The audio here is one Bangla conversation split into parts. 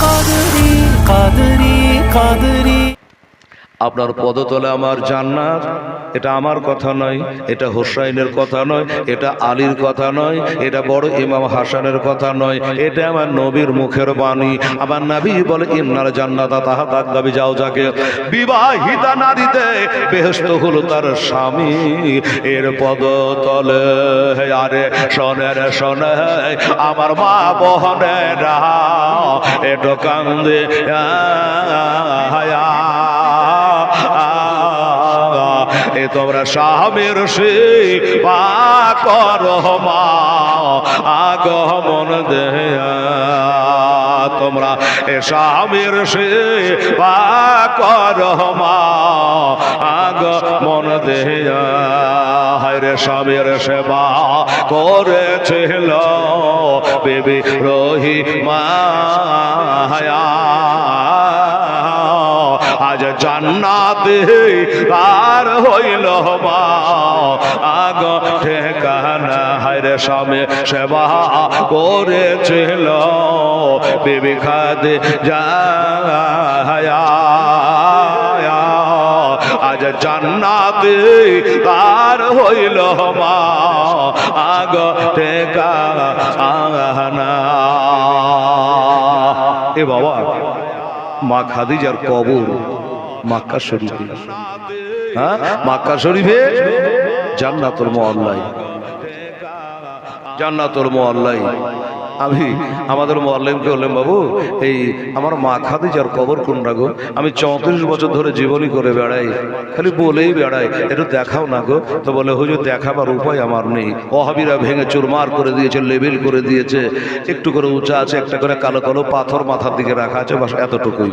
কাদরি কাদরি কাদরি। আপনার পদতলে আমার জান্নাত, এটা আমার কথা নয়, এটা হোসাইনের কথা নয়, এটা আলীর কথা নয়, এটা বড় ইমাম হাসানের কথা নয়, এটা আমার নবীর মুখের বাণী। আমার নবী বলে ইন্নাল জান্নাতা তাহতা আকদামি জাওজাকে, বিবাহিতা নারীতে বেহেশত হলো তার স্বামী এর পদতলে। আরে শোনে রে শোনে আমার মা বহনেরা, এটো কান্দে এ তোমরা স্বামীর সেবা করো মা, আগমন দেয়া তোমরা এ স্বামীর সেবা করো মা, আগমন দেয়া। হায়রে স্বামীর সেবা করেছিল বিবি রহিমা, আজ জান্নাতে তার হইল মা আগ ঠিকানা। হায়রে স্বামী সেবা করেছিল বিবি খাদিজা, আজ জান্নাতে তার হইল মা আগ ঠিকানা। এ বাবা, মা খাদিজার কবর মক্কা শরীফে, হ্যাঁ মক্কা শরীফে জান্নাতুল মুআল্লায়, জান্নাতুল মুআল্লায়। আমি আমাদের মুআল্লিমকে বললাম, বাবু এই আমার মা খাদিজার কবর কোনটা গো? আমি 34 বছর ধরে জীবনী করে বেড়াই, খালি বলেই বেড়াই, একটু দেখাও না গো। তো বলে হুজুর দেখাবার উপায় আমার নেই, ওয়াহাবিরা ভেঙে চুরমার করে দিয়েছে, লেবেল করে দিয়েছে, একটু করে উঁচা আছে, একটা করে কালো কালো পাথর মাথার দিকে রাখা আছে, বাস এতটুকুই।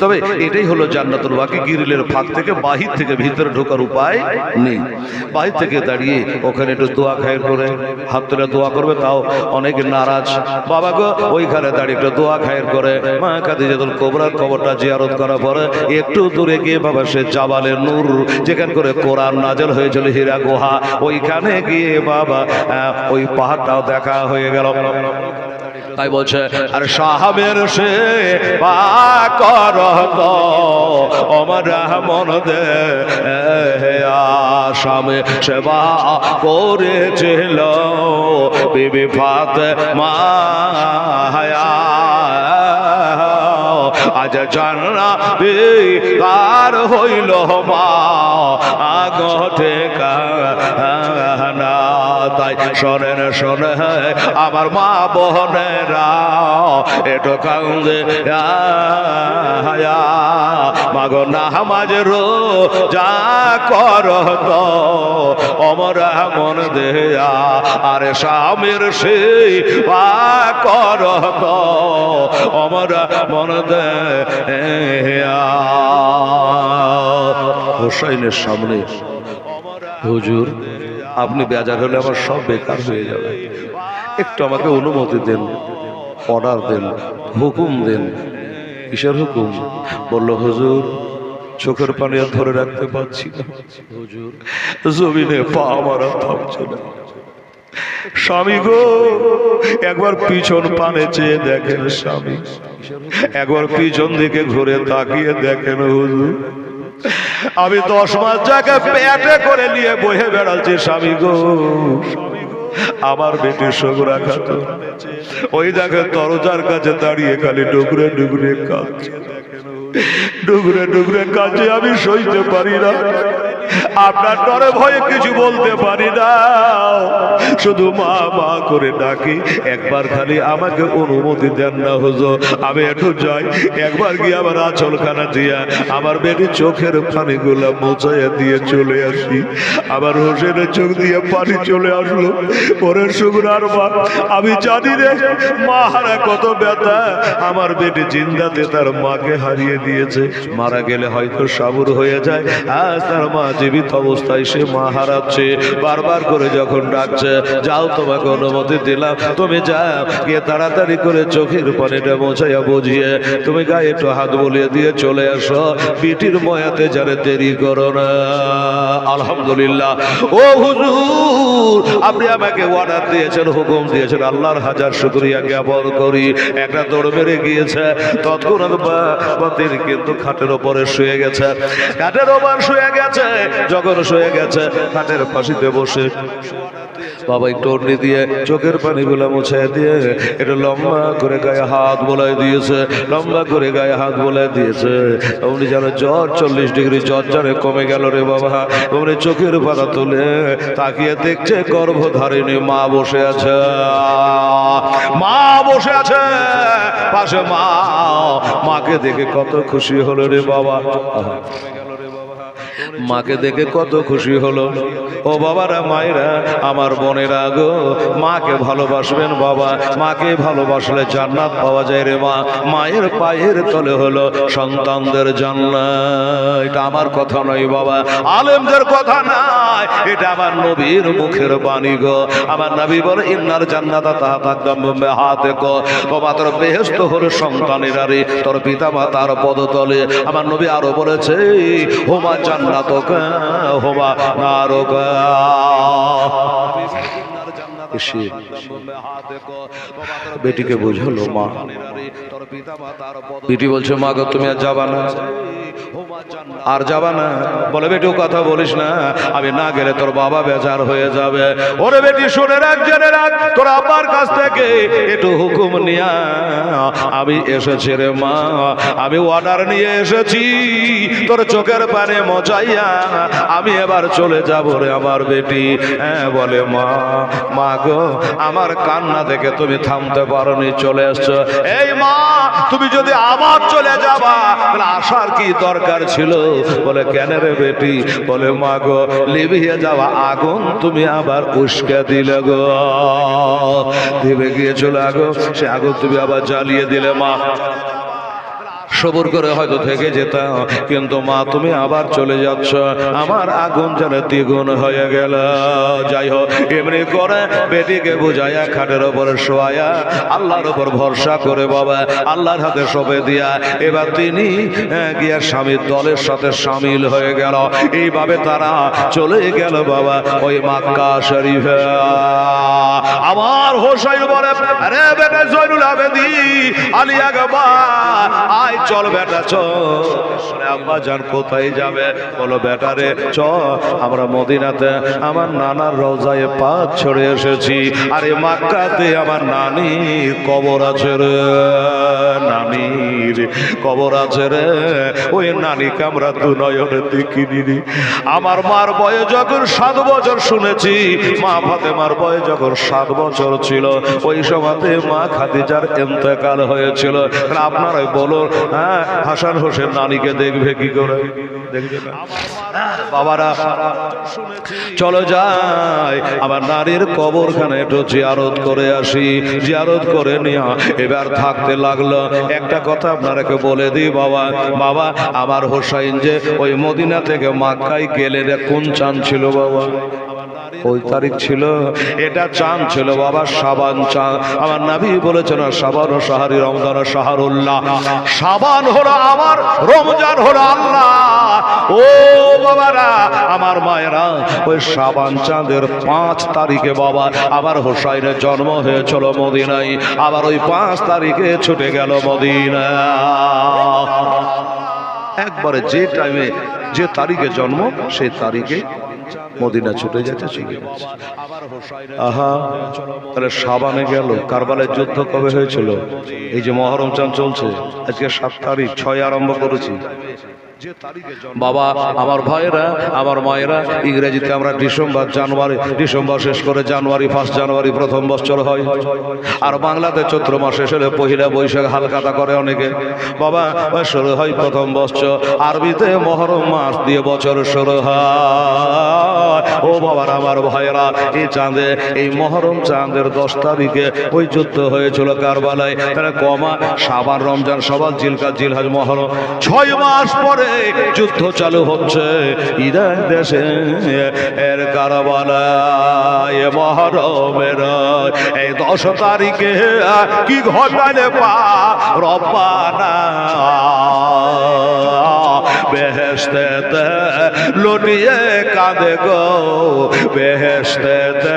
তবে এটাই হলো জান্নাতুল বাকি। গিরিলের ফাঁক থেকে বাহির থেকে ভিতরে ঢোকার উপায় নেই। বাহির থেকে দাঁড়িয়ে ওখানে একটু দোয়া খায়ের করে হাত তুলে দোয়া করবে, তাও অনেক নারাজ বাবা গো। ওইখানে দাঁড়িয়ে একটু দোয়া খায়ের করে মা খাদিজাতুল কুবরার কবরটা জিয়ারত করার পরে একটু দূরে গিয়ে বাবা সে জাবালে নূর, যেখান করে কোরআন নাযিল হয়েছিল, হীরা গুহা, ওইখানে গিয়ে বাবা ওই পাহাড়টাও দেখা হয়ে গেল। তাই বলছে আর সাহাবের সে করত আমার মন দে আসামে সেবা করেছিল বিবি ফাতেমা, আজ জান্নাতে তার হইল মা আগ ঠিকানা। তাই শোনেন শোনে আমার মা বোনেরা, এটো কান্দে মাগো নামাজ রোজা করত অমরা মন দেয়া, আরে স্বামীর সেবা করত অমরা মন দেয়া। হোসাইনের সামনে, হুজুর আপনি বেজার হলে আমার সব বেকার হয়ে যাবে, একটু আমাকে অনুমতি দেন, অর্ডার দেন, হুকুম দেন। কিসের হুকুম? বলল হুজুর চোখের পানি আর ধরে রাখতে পারছি না, হুজুর জমিনে পা আমার থামছে না। স্বামী গো একবার পিছন পানে চেয়ে দেখেন স্বামী, একবার পিছন দিকে ঘুরে তাকিয়ে দেখেন হুজুর আমি 10 মাস জায়গা পেটে করে নিয়ে বহে বেড়াচ্ছি। স্বামী গো আমার বেটির সগরা খাত ওই জায়গায় দরজার কাছে দাঁড়িয়ে খালি ডুগরে ডুগরে কাঁদছে, ডুগরে ডুগরে কাঁদছে। আমি সইতে পারি না, আপনার ডরে ভয়ে কিছু বলতে পারি না, শুধু মা মা করে ডাকি। একবার খালি আমাকে অনুমতি দেন না হুজুর, আমি একটু যাই, একবার গিয়ে আমার আঁচলখানা দিয়া আমার বেটির চোখের পানিগুলা মোছাইয়া দিয়ে চলে আসি। আমার হোসেনের চোখ দিয়ে পানি চলে আসলো। ওরে শুকরার মা, আমি জানি রে মা হারা কত ব্যথা। আমার বেটি জিন্দাতে তার মাকে হারিয়ে দিয়েছে, মারা গেলে হয়তো সাবুর হয়ে যায়, আজ তার মা জীবিত অবস্থায় সে মা হারাচ্ছে, বারবার করে যখন ডাকছে, যাও তোমাকে অনুমতি দিলাম, তুমি যাও, গিয়ে তাড়াতাড়ি করে চোখের পানিটা মোছাইয়া বুঝিয়ে তুমি গায়ে একটু হাত বলিয়ে দিয়ে চলে আসো, বিটির ময়াতে যারে দেরি করো না। আলহামদুলিল্লাহ। ও হুজুর, আপনি আমাকে অর্ডার দিয়েছেন, হুকুম দিয়েছেন, আল্লাহর হাজার শুকরিয়া জ্ঞাপন করি। একটা দৌড় মেরে গিয়েছে, তৎক্ষণাৎ তিনি কিন্তু খাটের ওপরে শুয়ে গেছে, খাটের ওপর শুয়ে গেছে। যখন শুয়ে গেছে, খাটের পাশিতে বসে বাবা একটু ওড়নি দিয়ে চোখের পানিগুলো মুছাই দিয়ে একটু লম্বা করে গায়ে হাত বোলাই দিয়েছে, লম্বা করে গায়ে হাত বোলাই দিয়েছে। উনি যেন জ্বর 40 ডিগ্রি জ্বর জানে কমে গেল রে বাবা। উনি চোখের পাতা তুলে তাকিয়ে দেখছে গর্ভধারিণী মা বসে আছে, মা বসে আছে পাশে মা। মাকে দেখে কত খুশি হলো রে বাবা, মাকে দেখে কত খুশি হলো। ও বাবারা, মায়েরা, আমার বোনেরা গো, মাকে ভালোবাসবেন বাবা, মাকে ভালোবাসলে জান্নাত পাওয়া যায় রে মা। মায়ের পায়ের তলে হলো সন্তানদের জান্নাত। এটা আমার কথা নয় বাবা, আলেমদের কথা নয়, এটা আমার নবীর মুখের বাণী গো। আমার নবী বলে, ইন্নার জান্নাতা তাহাতা আকদামে হাতে গো, বাবা তোর বেহেশত হলো সন্তানেরা রে, তোর পিতা মাতার পদতলে। আমার নবী আরো বলেছে, হোমা জান্নাতুকা হোমা নারুকা। বেটিকে বুঝালো মা, বেটি বলছে মা গো তুমি আর যাবা না, আর যাবা না? বলে বেটি কথা বলিস না, আমি না গেলে তোর বাবা বেজার হয়ে যাবে। ওরে বেটি শুনে রাখ, জেনে রাখ, তোর আব্বার কাছ থেকে একটু হুকুম নিয়া আমি এসেছি রে মা, আমি অর্ডার নিয়ে এসেছি, তোর চোখের পানে মোচাইয়া আমি এবার চলে যাব রে আমার বেটি। হ্যাঁ বলে মা, মা গো আমার কান্না দেখে তুমি থামতে পারোনি, চলে এসছো। এই মা, তুমি যদি আবার চলে যাবা তাহলে আসার কি দরকার ছিল? বলে কেন রে বেটি? বলে মা গো লিভিয়ে যাওয়া আগুন তুমি আবার উস্কে দিলে গো, দিবে গিয়েছিল আগুন, সে আগুন তুমি আবার জ্বালিয়ে দিলে মা। সবর করে হয়তো থেকে যেতাম, কিন্তু মা তুমি আবার চলে যাচ্ছ, আমার আগুন যেন দ্বিগুণ হয়ে গেল। যাই হোক, এমনি করে বেটিকে বুঝাইয়া খাটের ওপরে শোয়াইয়া আল্লাহর ওপর ভরসা করে বাবা আল্লাহর হাতে সঁপে দিয়া এবার তিনি গিয়া স্বামীর দলের সাথে সামিল হয়ে গেল। এইভাবে তারা চলে গেল বাবা ওই মক্কা শরীফে। আমার হোসাইন বলে, আরে বেটা জয়নুল আবেদিন আলী আকবর, আয় চল বেটা চল। আব্বা জান কোথায় যাবে? বলো বেটা রে চল, আমরা মদিনাতে আমার নানার রওজায়ে পাক ছড়ে এসেছি, আরে মক্কাতে আমার নানির কবর আছে রে, নানির কবর আছে রে, ওই নানিকে আমরা দু নয়নে দেখিনি। আমার মার বয়স যখন 7 বছর, শুনেছি মা ফাতেমার বয়স যখন 7 বছর ছিল, ওই সময়তে মা খাদিজার ইন্তেকাল হয়েছিল। আপনারাই বলুন, হ্যাঁ হাসান হোসেন নানিকে দেখবে কি করে? দেখবে না বাবারা। চলো যাই আমার নারীর কবরখানে একটু জিয়ারত করে আসি। জিয়ারত করে নিয়ে এবার থাকতে লাগলো। একটা কথা আপনারাকে বলে দিই বাবা, বাবা আমার হোসাইন যে ওই মদিনা থেকে মক্কায় গেলেন কোন চাঁদ ছিল বাবা? ওই তারিখ ছিল, এটা চাঁদ ছিল বাবা শাবান চাঁদ। আমার নবী বলেছেন শাবান ও শাহরি রমজান ও শাহরুল্লাহ। শাবান হলো আমার, রমজান হলো আল্লাহ। ও বাবারা, আমার মায়েরা, ওই শাবান চাঁদের 5 তারিখে বাবা আবার হোসাইনের জন্ম হয়েছিল মদিনায়। আবার ওই 5 তারিখে ছুটে গেল মদিনা। একবারে যে টাইমে যে তারিখে জন্ম সেই তারিখে মদিনা ছুটে যাচ্ছে, শিখে যাচ্ছে। আহা, তাহলে শাবানে গেল। কারবালার যুদ্ধ কবে হয়েছিল? এই যে মহরম চাঁদ চলছে, আজকে 7 তারিখ, 6 আরম্ভ করেছি। বাবা আমার ভাইরা, আমার মায়েরা, ইংরেজিতে আমরা ডিসেম্বর জানুয়ারি, ডিসেম্বর শেষ করে জানুয়ারি, 1 জানুয়ারি প্রথম বছর হয়। আর বাংলাতে চৈত্র মাস শেষ হলে পহিলা বৈশাখ হালকাতা করে অনেকে। বাবা শুরু হয় প্রথম বছর, আরবিতে মহরম মাস দিয়ে বছর শুরু হয়। ও বাবার আমার ভাইরা, এই চাঁদে, এই মহরম চাঁদের 10 তারিখে ওই যুদ্ধ হয়েছিল কারবালায়। তাহলে কমা শাবান, রমজান, শাওয়াল, জিলকাদ, জিলহজ, মহরম 6 মাস পরে পরে যুদ্ধ চালু হচ্ছে ইরাক দেশে এর কারবালায় মহরমের এই 10 তারিখে কি ঘটালে পা রব্বানা বেহেশতেতে লুটিয়ে কাঁদে গো বেহেশতেতে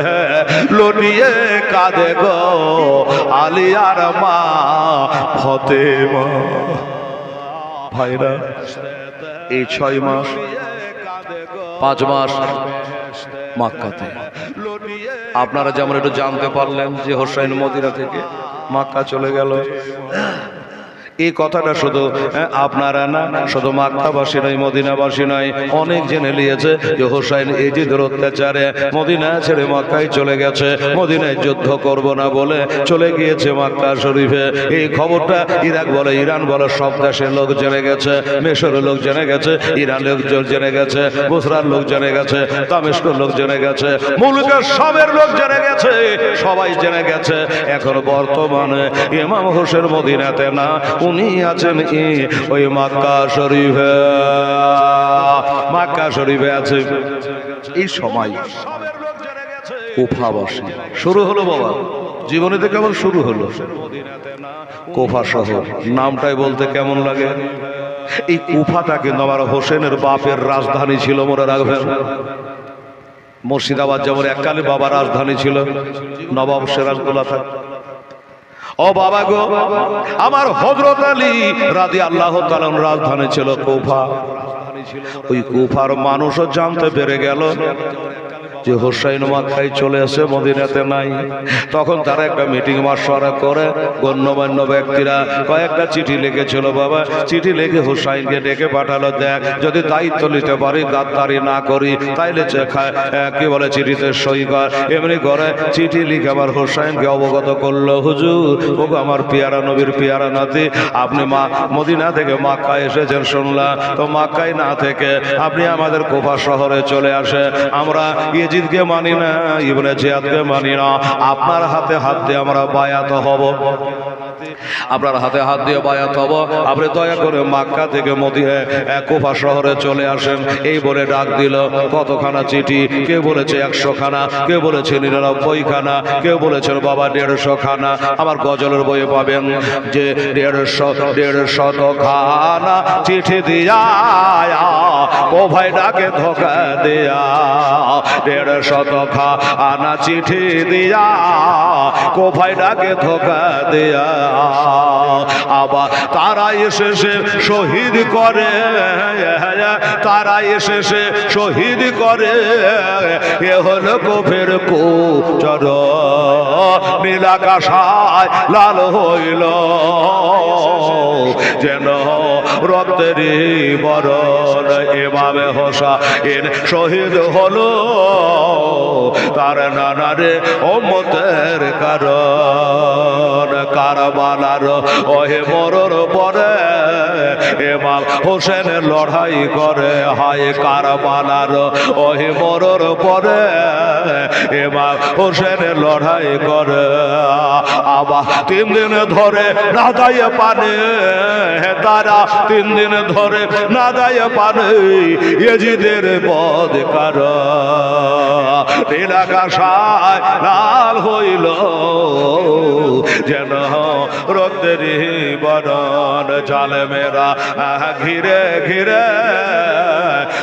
লুটিয়ে কাঁদে গো আলিয়ার মা ফতেমা। ভাইরা এই 6 মাস 5 মাস মক্কাতে আপনারা যেমন একটু জানতে পারলেন যে হোসেন মদিনা থেকে মক্কা চলে গেল, এই কথাটা শুধু আপনারা না, শুধু মক্কাবাসী নয় মদিনাবাসী নয়, অনেক জেনে নিয়েছে যে হোসেন এজিদের অত্যাচারে মদিনা ছেড়ে মক্কায় চলে গেছে, মদিনায় যুদ্ধ করব না বলে চলে গিয়েছে মক্কা শরীফে। এই খবরটা ইরাক বলে ইরান বলে সব দেশের লোক জেনে গেছে, মিশরের লোক জেনে গেছে, ইরান লোক জেনে গেছে, বুসরার লোক জেনে গেছে, দামেস্কের লোক জেনে গেছে, মুলকের সবের লোক জেনে গেছে, সবাই জেনে গেছে। এখন বর্তমানে ইমাম হোসেন মদিনাতে না, উনি আছেন ওই মক্কা শরীফে, মক্কা শরীফে আছে। এই সময় কুফাবাসী শুরু হলো বাবা, জীবনীতে কেমন শুরু হলো। কুফা শহর নামটাই বলতে কেমন লাগে। এই কুফাটা কিন্তু আমার হোসেনের বাপের রাজধানী ছিল, মনে রাখবেন। মুর্শিদাবাদ যেমন এককালে বাবার রাজধানী ছিল, নবাব সিরাজদৌল্লা থাকে। ও বাবা গো, আমার হযরত আলী রাদিয়াল্লাহু তাআলা রাজধানী ছিল কুফা। ওই কুফার মানুষও জানতে পেরে গেল যে হোসেন মক্কায় চলে আসে, মদিনাতে নাই। তখন তারা একটা মিটিং মাশওয়ারা করে, গণ্যমান্য ব্যক্তিরা কয়েকটা চিঠি লিখেছিল বাবা। চিঠি লিখে হোসেনকে ডেকে পাঠালো, দেখ যদি দায়িত্ব নিতে পারি, গাদ্দারি না করি, তাইলে কি বলে চিঠিতে সই কর। এমনি করে চিঠি লিখে আমার হোসেনকে অবগত করলো, হুজুর ওগো আমার পিয়ারা নবীর পিয়ারা নাতি, আপনি মদিনা থেকে মক্কায় এসেছেন শুনলাম, তো মক্কায় না থেকে আপনি আমাদের কুফা শহরে চলে আসে। আমরা ইয়াজিদকে মানি না, ইবনে জিয়াদকে মানি না, আপনার হাতে হাত দিয়ে আমরা বায়াত হব, আপনার হাতে হাত দিয়ে বায়াত হব। আপনি দয়া করে মক্কা থেকে কুফা শহরে চলে আসেন। এই বলে ডাক দিল। কতখানা চিঠি, কেউ বলেছে 100 খানা, কেউ বলেছে 99 খানা, কেউ বলেছেন বাবা 150 খানা। আমার গজলের বইয়ে পাবেন যে 150 খানা চিঠি দিয়া ও ভাই ডাকে ধোকা দিয়া, 150 খানা চিঠি দিয়া কো ভাই ডাকে ধোকা দিয়া। আবার তারা এসেছে শহীদ করে, তারা এসেছে শহীদ করে, এ হলো কুফের কুচর, নীলাকাশায় লাল হইল যেন রক্তের বরণ। ইমামে হোসেন শহীদ হলো তার নানারে উম্মতের কারণ। কারবালার ওহে মরর পরে ইমাম হোসেন লড়াই করে, হায় কারবালার ওহে মরর পরে ইমাম হোসেন লড়াই করে। আবার 3 দিন ধরে না দেয় পানি, তারা 3 দিন ধরে না দেয় পানি, ইয়াজিদের বদকার নীলাকাশায় লাল হইল যেন রক্তের বরণ। জালেমেরা ঘিরে ঘিরে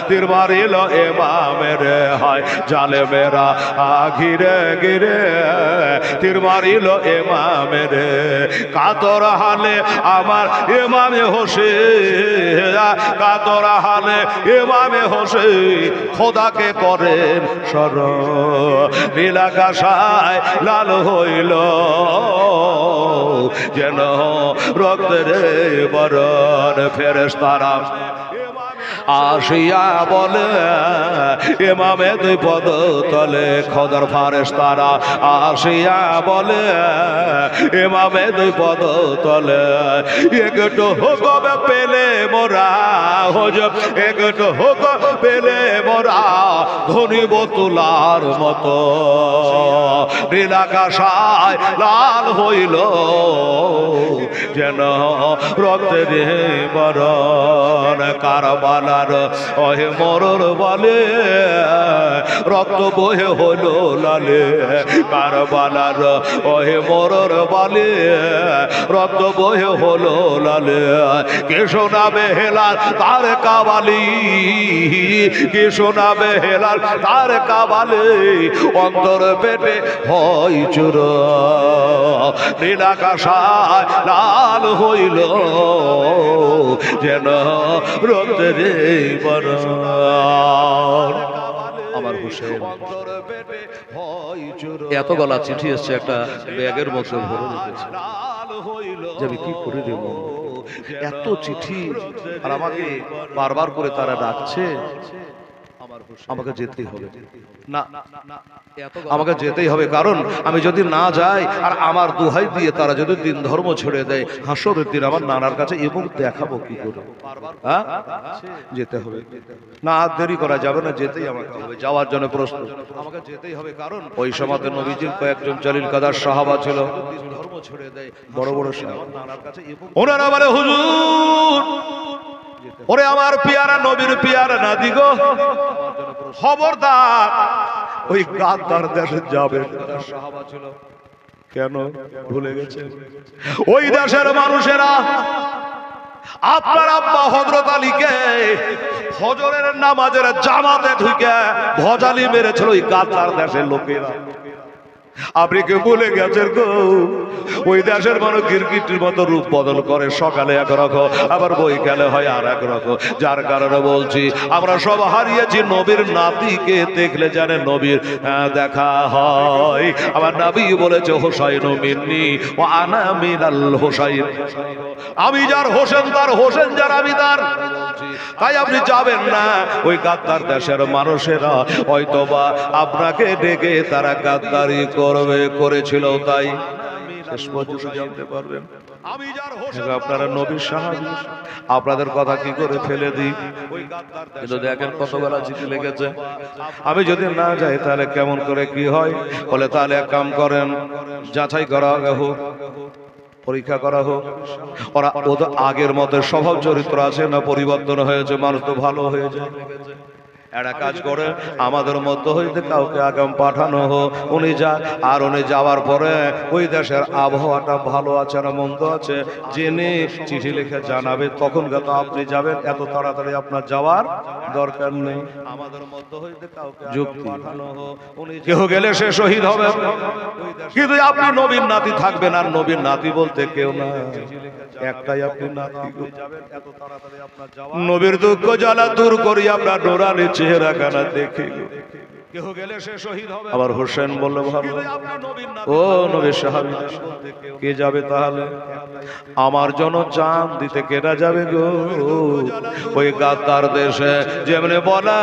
তীর মারিল ইমামের, হয় জালেমেরা ঘিরে ঘিরে তীর মারিল ইমামের। কাতর হালে আমার ইমামে হোসেন, কাতর হালে ইমামে হোসেন খোদাকে করেন স্মরণ। নীলাকাশায় লাল হইল যেন রক্তের বরণ। ফেরেশতারা আসিয়া বলে ইমামে 2 পদ তলে, খোদার ফেরেশতারা আসিয়া বলে ইমামে 2 পদ তলে। একটু হুকুম পেলে মোরা হুজুর, একটু হুকুম পেলে মোরা ধনিব তুলার মতো। নীলাকাশায় লাল হইল যেন রক্তের বরণ কারবালার ওহে মরণ বলে রক্ত বহে হলো লালে কারবালার ওহে মরণ বলে রক্ত বহে হলো লালে কে শোনাবে হেলাল তার কাবালি কে শোনাবে হেলাল তার কাবালি অন্তর পেটে হয় চুর নীলাকাশায় লাল হইল যেন রক্তের বরণ আমার হোসেন এত গলা চিঠি এসছে একটা ব্যাগের মধ্যে ভরে রেখেছে যে আমি কি করে দেব এত চিঠি আর আমাকে বারবার করে তারা ডাকছে আমাকে যেতেই হবে না আমাকে যেতেই হবে কারণ আমি যদি না যাই আর আমার দোহাই দিয়ে তারা যদি দিন ধর্ম ছেড়ে দেয় হাসরের দিন আমার নানার কাছে এবং দেখাবো কি করে হ্যাঁ যেতে হবে না আর দেরি করা যাবে না যেতেই আমাকে হবে যাওয়ার জন্য প্রস্তুত আমাকে যেতেই হবে কারণ ওই সময় নবীজির কয়েকজন জলিল কাদার সাহাবা ছিল ধর্ম ছেড়ে দেয় বড় বড় সাহাবা নানার কাছে ওনারা বলে হুজুর ওরে আমার পিয়ারা নবীর পিয়ারা নাতি গো খবরদার ওই গাদ্দার দেশে যাবে সাহাবা ছিল কেন ভুলে গেছে ওই দেশের মানুষেরা আপনার আব্বা হযরত আলীকে ফজরের নামাজের জামাতে ঢুকে ভজালি মেরেছিল ওই গাদ্দার দেশের লোকেরা আপনি কে বলে গেছেন গো ওই দেশের মানুষ ক্রিকেটের মতো রূপ বদল করে সকালে এক রকম আবার বৈকালে হয় আর এক রকম যার কারণে বলছি আমরা সব হারিয়েছি নবীর নাতিকে দেখলে জানে নবীর দেখা হয় আমার নবী বলেছে হোসাইন মিন্নি ও আনা মিনাল হোসাইন আমি যার হোসেন তার হোসেন যার আমি তার তাই আপনি যাবেন না ওই গাদ্দার দেশের মানুষেরা হয়তোবা আপনাকে ডেকে তারা গাদ্দারি করেছিল তাই শেষ পর্যন্ত জানতে পারবেন আপনারা নবীর সাহাবী আপনাদের কথা কি করে ফেলে দিই কিন্তু দেখেন কতগুলো চিঠি লিখেছে আমি যদি না যাই তাহলে কেমন করে কি হয় বলে তাহলে এক কাম করেন যাচাই করা হোক পরীক্ষা করা হোক ওরা ওদের আগের মতো স্বভাব চরিত্র আছে না পরিবর্তন হয়েছে মানুষ তো ভালো হয়ে যায় একটা কাজ করে আমাদের মধ্য হইতে কাউকে আগাম পাঠানো হোক উনি যান আর উনি যাওয়ার পরে ওই দেশের আবহাওয়াটা ভালো আছে না মন্দ আছে জেনে চিঠি লিখে জানাবে তখন তো আপনি যাবেন এত তাড়াতাড়ি আপনার যাওয়ার দরকার নেই আমাদের মধ্য হইতে কাউকে যুক্তি পাঠানো হোক উনি কেউ গেলে সে শহীদ হবে কিন্তু আপনি নবীর নাতি থাকবেন আর নবীর নাতি বলতে কেউ না একটাই আপনি নাতি এত তাড়াতাড়ি আপনার যাওয়া নবীর দুঃখ জ্বালা দূর করি আপনার নোরানি চেহারা কানা দেখে কেউ গেলে সে শহীদ হবে আবার হোসেন বলল ভালো ও নবীর সাহাবী কে যাবে তাহলে আমার জন্য জান দিতে কেনা যাবে গো ওই গাদ্দার দেশে যেমনি বলা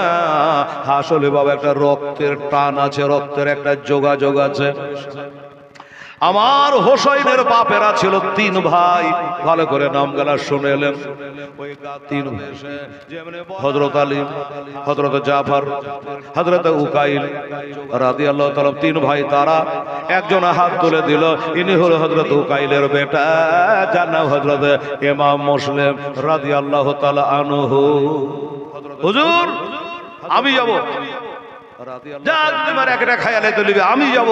আসলে বাবা একটা রক্তের টান আছে রক্তের একটা যোগাযোগ আছে আমার হোসাইনের বাপেরা ছিল তিন ভাই ভালো করে নাম গালা শুনেলেন তিন হযরত আলী হযরত জাফর হযরত উকাইল রাদিয়াল্লাহু তাআলা তিন ভাই তারা একজন হাত তুলে দিল ইনি হলো হযরত উকাইলের বেটা যার নাম হযরত ইমাম মুসলিম রাদিয়াল্লাহু তাআলা আনহু হুজুর আমি যাব যা তোমার একটা খায়ালে তুলিবে আমি যাব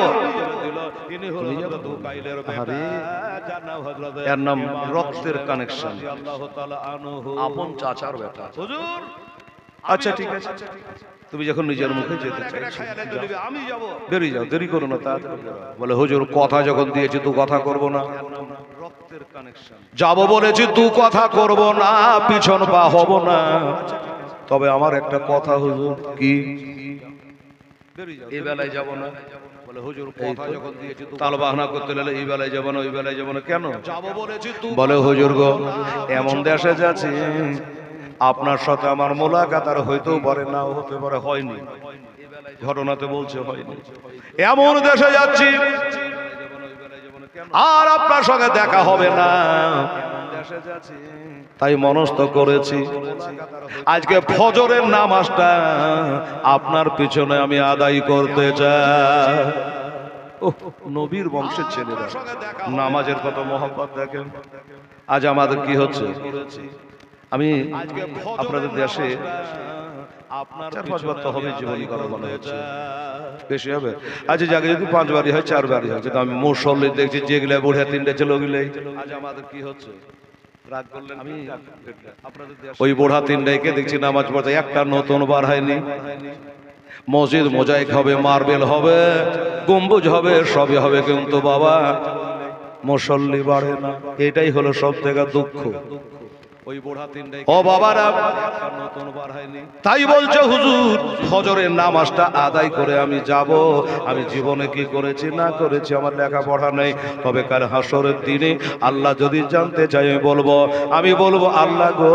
এর নাম রক্তের কানেকশন আপন চাচার বেটা হুজুর আচ্ছা ঠিক আছে তুমি যখন নিজের মুখে যেতে চাইছো আমি যাব দেরি যাও দেরি করো না তাড়াতাড়ি বলে হুজুর কথা যখন দিয়েছি তুই কথা করব না রক্তের কানেকশন যাব বলেছি তুই কথা করব না পিছন পা হব না তবে আমার একটা কথা হুজুর কি এই বেলায় যাব না বলে হুজুর কথা যখন দিয়েছি তাল বাহানা করতে লাগলে এই বেলায় যাব না ওই বেলায় যাব না কেন যাব বলেছি তুই বলে হুজুর গো এমন দেশে যাচ্ছি আপনার সাথে আমার মোলাকাত আর হইতেও পারে নাও হতে পারে হয়নি ঘটনাতে বলছে হয়নি এমন দেশে যাচ্ছি আর আপনার সঙ্গে দেখা হবে না তাই মনস্থ করেছি আজকে ফজরের নামাজটা আপনার পিছনে আমি আদায় করতে চাই ওহ, নবীর বংশের ছেলেরা নামাজের কত মহব্বত দেখেন। আজ আমাদের কি হচ্ছে, আমি আপনাদের দেশে আপনার 4-5 বার তো হবে জীবনী করা মনে হচ্ছে, বেশি হবে। আজ জায়গায় যদি 5 বারই হয় 4 বারই হয়, কিন্তু আমি মুসল্লি দেখছি যেগুলো বুড়া 3টে ছিল ওগুলোই। আজ আমাদের কি হচ্ছে, রাগ করলেন আমি ওই বুড়া 3টাকে দেখছি নামাজ পড়তে, একটা নতুন বার হয়নি। মসজিদ মোজাইক হবে, মার্বেল হবে, গম্বুজ হবে, সবই হবে, কিন্তু বাবা মুসল্লি বাড়ে না। এটাই হলো সব থেকে দুঃখ। ও বাবারা, তাই বলছে হুজুর ফজরের নামাজটা আদায় করে আমি যাব। আমি জীবনে কি করেছি না করেছি আমার লেখাপড়া নেই, তবে কাল হাসরের দিনে আল্লাহ যদি জানতে চাই আমি বলবো আল্লাহ গো,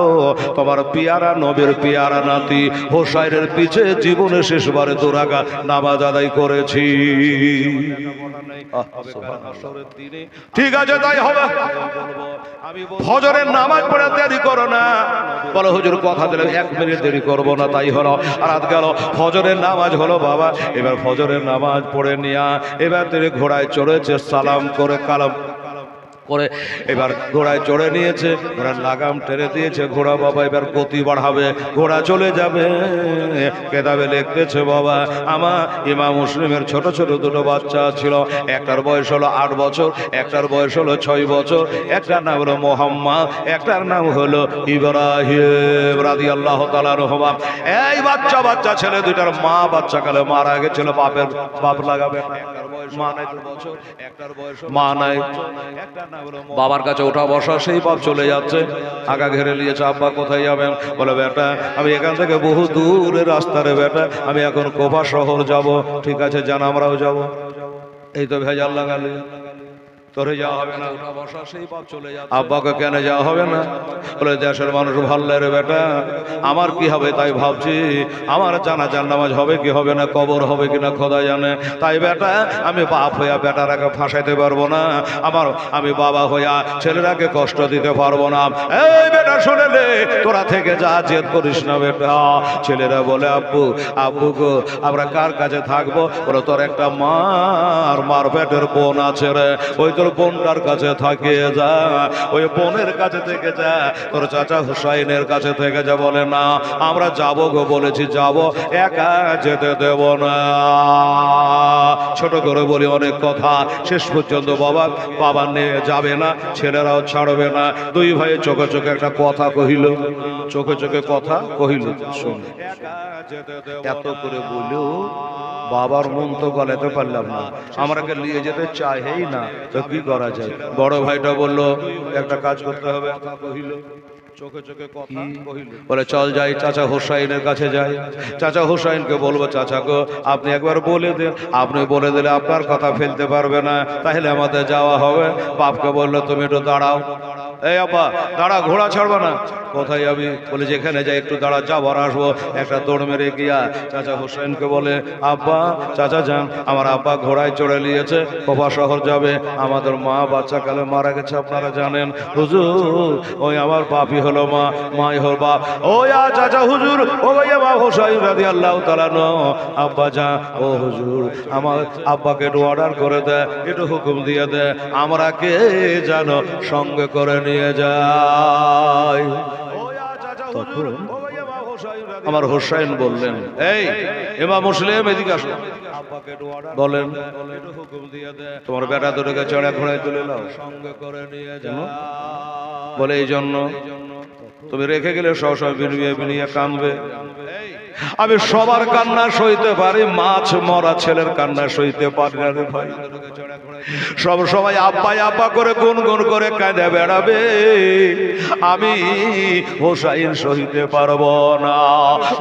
তোমার পিয়ারা নবীর পিয়ারা নাতি হোসাইনের পিছে জীবনে শেষবারে 2 রাকাত নামাজ আদায় করেছি। ঠিক আছে, তাই হবে। ফজরের নামাজ পড়ে দেরি করো না, বলো হুজুর কথা দিলে 1 মিনিট দেরি করবো না, তাই হলো। রাত গেল, ফজরের নামাজ হলো বাবা। এবার ফজরের নামাজ পড়ে নিয়া এবার তিনি ঘোড়ায় চড়েছে, সালাম করে কালাম করে এবার ঘোড়ায় চড়ে নিয়েছে, ঘোড়ার লাগাম টেনে দিয়েছে। ঘোড়া বাবা এবার গতি বাড়াবে, ঘোড়া চলে যাবে। কেতাবে লিখতেছে বাবা, আমার ইমাম মুসলিমের ছোট ছোট 2 বাচ্চা ছিল। একটার বয়স হলো 8 বছর, একটার বয়স হলো 6 বছর। একটার নাম হলো মোহাম্মদ, একটার নাম হলো ইব্রাহিম রাদিয়াল্লাহু তাআলা আনহুমা। এই বাচ্চা ছেলে 2টার মা বাচ্চাকালে মারা গেছিল, বাপ লাগাবে। একটার বয়স মা নাই 2 বছর, একটার বয়স মা নাই। বাবার কাছে ওঠা বসা, সেই বাপ চলে যাচ্ছে, আগা ঘেরে নিয়েছে। আব্বা কোথায় যাবেন? বলে বেটা আমি এখান থেকে বহু দূরের রাস্তা রে বেটা, আমি এখন কোফা শহর যাব। ঠিক আছে জান, আমরাও যাব। এই তো ভেজাল লাগালে, তোরে যাওয়া হবে না। আব্বাকে কেন যাওয়া হবে না? বলে দেশের মানুষ ভাল্লে রে বেটা, আমার কি হবে তাই ভাবছি। আমার জানাজার নামাজ হবে কি হবে না, কবর হবে কিনা খোদা জানে। তাই বেটা আমি বাপ হইয়া বেটারাকে ফাঁসাইতে পারবো না, আমি বাবা হইয়া ছেলেরাকে কষ্ট দিতে পারবো না। এই বেটা শুনে নে, তোরা থেকে যা, জেদ করিস না বেটা। ছেলেরা বলে আব্বু গো আমরা কার কাছে থাকবো? বলে তোর একটা মার পেটের বোন আছে রে, ওই তোর বোনটার কাছে থাকিয়ে যা, ওই বোনের কাছে থেকে যা, তোর চাচা হুসাইনের কাছে থেকে যা। বলে না আমরা যাবো গো, বলেছি যাবো, একা যেতে দেব না। ছোট করে বলি অনেক কথা, শেষ পর্যন্ত বাবা নিয়ে যাবে না, ছেলেরাও ছাড়বে না। 2 ভাই চোখে চোখে একটা কথা কহিল, চোখে চোখে কথা কহিল। শুন, এত করে বলেও বাবার মন তো গলাতে পারলাম না, আমাকে নিয়ে যেতে চাইই না, তো কি করা যায়? বড় ভাইটা বলল একটা কাজ করতে হবে, কহিল চোখে চোখে কথা কহিল। বলে চল যাই চাচা হোসাইনের কাছে যাই। চাচা হোসাইনকে বলবো চাচা গো আপনি একবার বলে দেন, আপনি বলে দিলে আপনার কথা ফেলতে পারবে না, তাহলে আমাদের যাওয়া হবে। বাপকে বললো তুমি একটু দাঁড়াও। এই আব্বা দাঁড়া, ঘোড়া ছাড়বো না। কোথায় যাবি? বলে যেখানে যাই একটু দাঁড়া, যাবার আসবো। একটা দৌড় মেরে গিয়া চাচা হোসেনকে বলে আব্বা, চাচা যান, আমার আব্বা ঘোড়ায় চড়ে নিয়েছে, কোফা শহর যাবে। আমাদের মা বাচ্চাকালে মারা গেছে, আপনারা জানেন। হুজুর ওই আমার বাপই হলো মা, মাই হল বাপ। ও চাচা হুজুর, ও ভাইয়া বাপ হোসাইন রাদিয়াল্লাহু তাআলা আনহু, আব্বা যা, ও হুজুর আমার আব্বাকে একটু অর্ডার করে দেয়, একটু হুকুম দিয়ে দেয়, আমরা কে জানো সঙ্গে করে নিয়ে যায়। তখন আমার হোসাইন বললেন, এই ইমাম মুসলিম এদিকে আসো। বলেন তোমার বেটা দুটোকে চড়া ঘোড়ায় তুলে নাও, সঙ্গে করে নিয়ে যাও। বলে এই জন্য তুমি রেখে গেলে সবসময় বিনিয়ে কাঁদবে। আমি সবার কান্না সইতে পারি, মাছ মরা ছেলের কান্না সইতে পারি না রে ভাই। সব সময় আব্বা করে গুনগুন করে কাঁদে বেড়াবে, আমি হোসাইন সইতে পারবো না।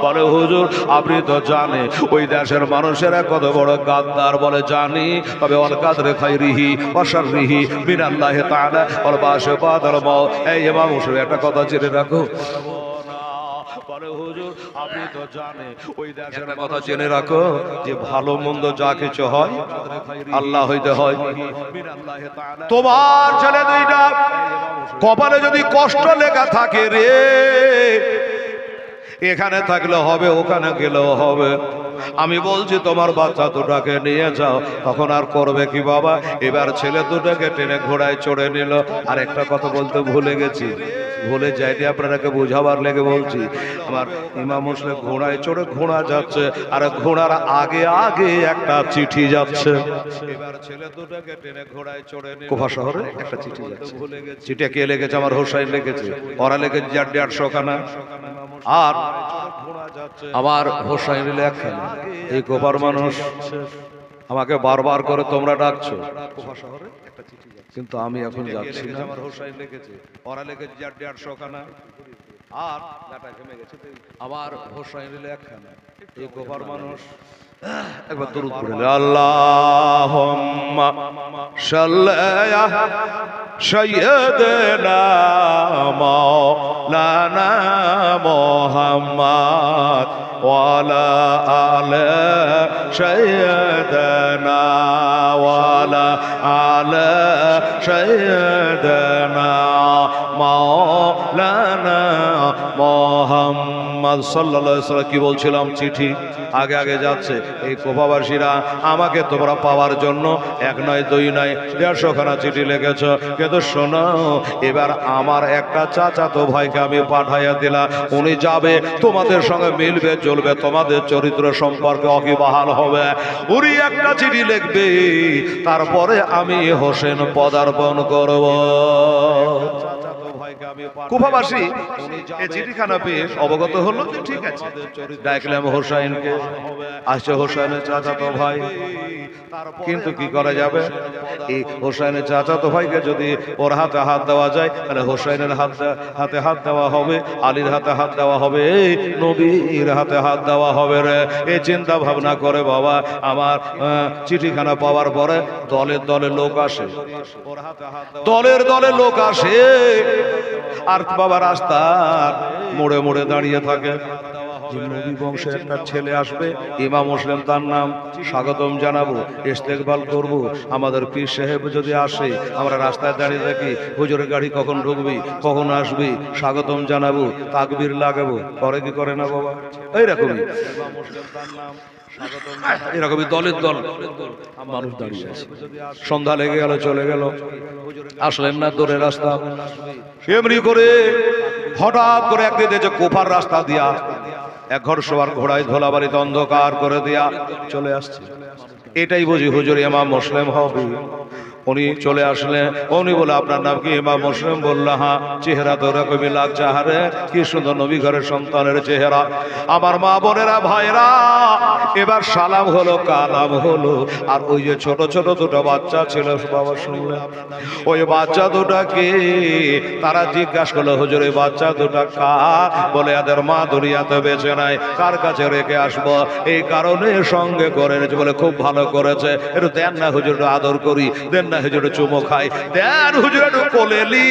বলে হুজুর আপনি তো জানে ওই দেশের মানুষেরা কত বড় গাদ্দার। বলে জানি, তবে অল কাদরে খাইরিহি ওয়া শাররিহি মিনাল্লাহি তাআলা ওয়াল বাশিবাতুল মাউত। এই ইমাম মুসলিম একটা কথা জেনে রাখো, আপনি তো জানে ওই দেশের কথা জেনে রাখো যে ভালো মন্দ যা কিছু হয় আল্লাহ হইতে হয়। তোমার ছেলে 2টা কপালে যদি কষ্ট লেখা থাকে রে, এখানে থাকলে হবে, ওখানে গেলেও হবে। আমি বলছি তোমার বাচ্চা দুটাকে নিয়ে যাও। তখন আর করবে কি বাবা, এবার ছেলে দুটাকে টেনে ঘোড়ায় চড়ে নিল। আর একটা কথা বলতে ভুলে গেছি, ভুলে যাইনি, আপনারাকে বোঝাবার লেগে বলছি। আমার ইমাম মুসলিম ঘোড়ায় চড়ে, ঘোড়া যাচ্ছে আর ঘোড়ার আগে আগে একটা চিঠি যাচ্ছে। এবার ছেলে দুটাকে টেনে ঘোড়ায় চড়ে নিল। কুফা শহরে একটা চিঠি যাচ্ছে। চিঠি কে লিখেছে? আমার হোসাইন লিখেছে। ওরা লিখেছে 150 খানা, আর আমার হোসাইন লেখখানা। এই কুফার মানুষ আমাকে বারবার করে তোমরা ডাকছো। কুফা শহরে একটা চিঠি যাচ্ছে, কিন্তু আমি এখন যাচ্ছি না। আমার হোসাইন লিখেছে, ওরা লিখেছে 150 খানা, আর আমার হোসাইন লেখখানা। এই কুফার মানুষ একবার দরুদ পড়ে আল্লাহুম্মা সাল্লি আলা সাইয়্যিদিনা মাওলানা মুহাম্মদ ওয়া আলা আলি সাইয়্যিদিনা ওয়া আলা আলি সাইয়্যিদিনা মাওলানা মুহাম্মদ সাল্লাল্লাহু আলাইহি ওয়াসাল্লাম। কি বলছিলাম? চিঠি আগে আগে যাচ্ছে। এই কোফাবাসীরা আমাকে তোমরা পাওয়ার জন্য 1 নয় 2 নয় 150 খানা চিঠি লিখেছ। কিন্তু শোনো, এবার আমার একটা চাচাতো ভাইকে আমি পাঠাইয়া দিলাম, উনি যাবে, তোমাদের সঙ্গে মিলবে চলবে, তোমাদের চরিত্র সম্পর্কে অকিবহাল হবে। উনি একটা চিঠি লিখবে, তারপরে আমি হোসেন পদার্পণ করব। কুফাবাসী এই চিঠিখানা পেয়ে অবগত হলো যে ঠিক আছে, ডাকলাম হোসাইনকে। আসছে হোসাইনের চাচাতো ভাই, কিন্তু কি করা যাবে? এই হোসাইনের চাচাতো ভাইকে যদি ওর হাতে হাত দেওয়া যায়, তাহলে হোসাইনের হাতে হাত দেওয়া হবে, আলীর হাতে হাত দেওয়া হবে, নবীর হাতে হাত দেওয়া হবে রে। এই চিন্তা ভাবনা করে বাবা আমার চিঠিখানা পাওয়ার পরে দলের দলে লোক আসে, দলের দলে লোক আসে, আর বাবা রাস্তার মোড়ে মোড়ে দাঁড়িয়ে থাকে। নবী বংশের একটা ছেলে আসবে, ইমাম মুসলিম তার নাম, স্বাগতম জানাবো, ইস্তেকবাল করব। আমাদের পীর সাহেব যদি আসে, আমরা রাস্তায় দাঁড়িয়ে থাকি, হুজুরের গাড়ি কখন ঢুকবি, কখন আসবি, স্বাগতম জানাবো, তাকবীর লাগাবো। করে কি করে না বাবা? এইরকমই এরকমই দলের দল মানুষ দাঁড়িয়ে আছে। সন্ধ্যা লেগে গেল, চলে গেল, আসলেন না, দূরের রাস্তা। এমনি করে হঠাৎ করে একদিন যে কোফার রাস্তা দিয়া এক ঘর সবার ঘোড়ায় ধোলাবাড়িতে অন্ধকার করে দিয়া চলে আসছে। এটাই বুঝি হুজুর ইমাম মুসলিম হবে। উনি চলে আসলেন, উনি বলে আপনার নাম কি? ইমাম মুসলিম। বলল হ্যাঁ। চেহারা তো এরকমই লাগছে, হারে কি সুন্দর নবী ঘরের সন্তানের চেহারা। আমার মা বোনেরা ভাইরা, এবার সালাম হলো, কালাম হলো, আর ওই যে ছোট ছোট দুটো বাচ্চা ছিল, বাবা শুনলেন, ওই বাচ্চা দুটাকে তারা জিজ্ঞাসা করলো, হুজুর এই বাচ্চা দুটা কার? বলে এদের মা দুনিয়াতে বেঁচে নাই, কার কাছে রেখে আসবো? এই কারণে সঙ্গে করে এনেছে। বলে খুব ভালো করেছে, একটু দেন না হুজুর, আদর করি, দেন না হুজুর চুমো খাই, দেন হুজুর একটু কোলেলি।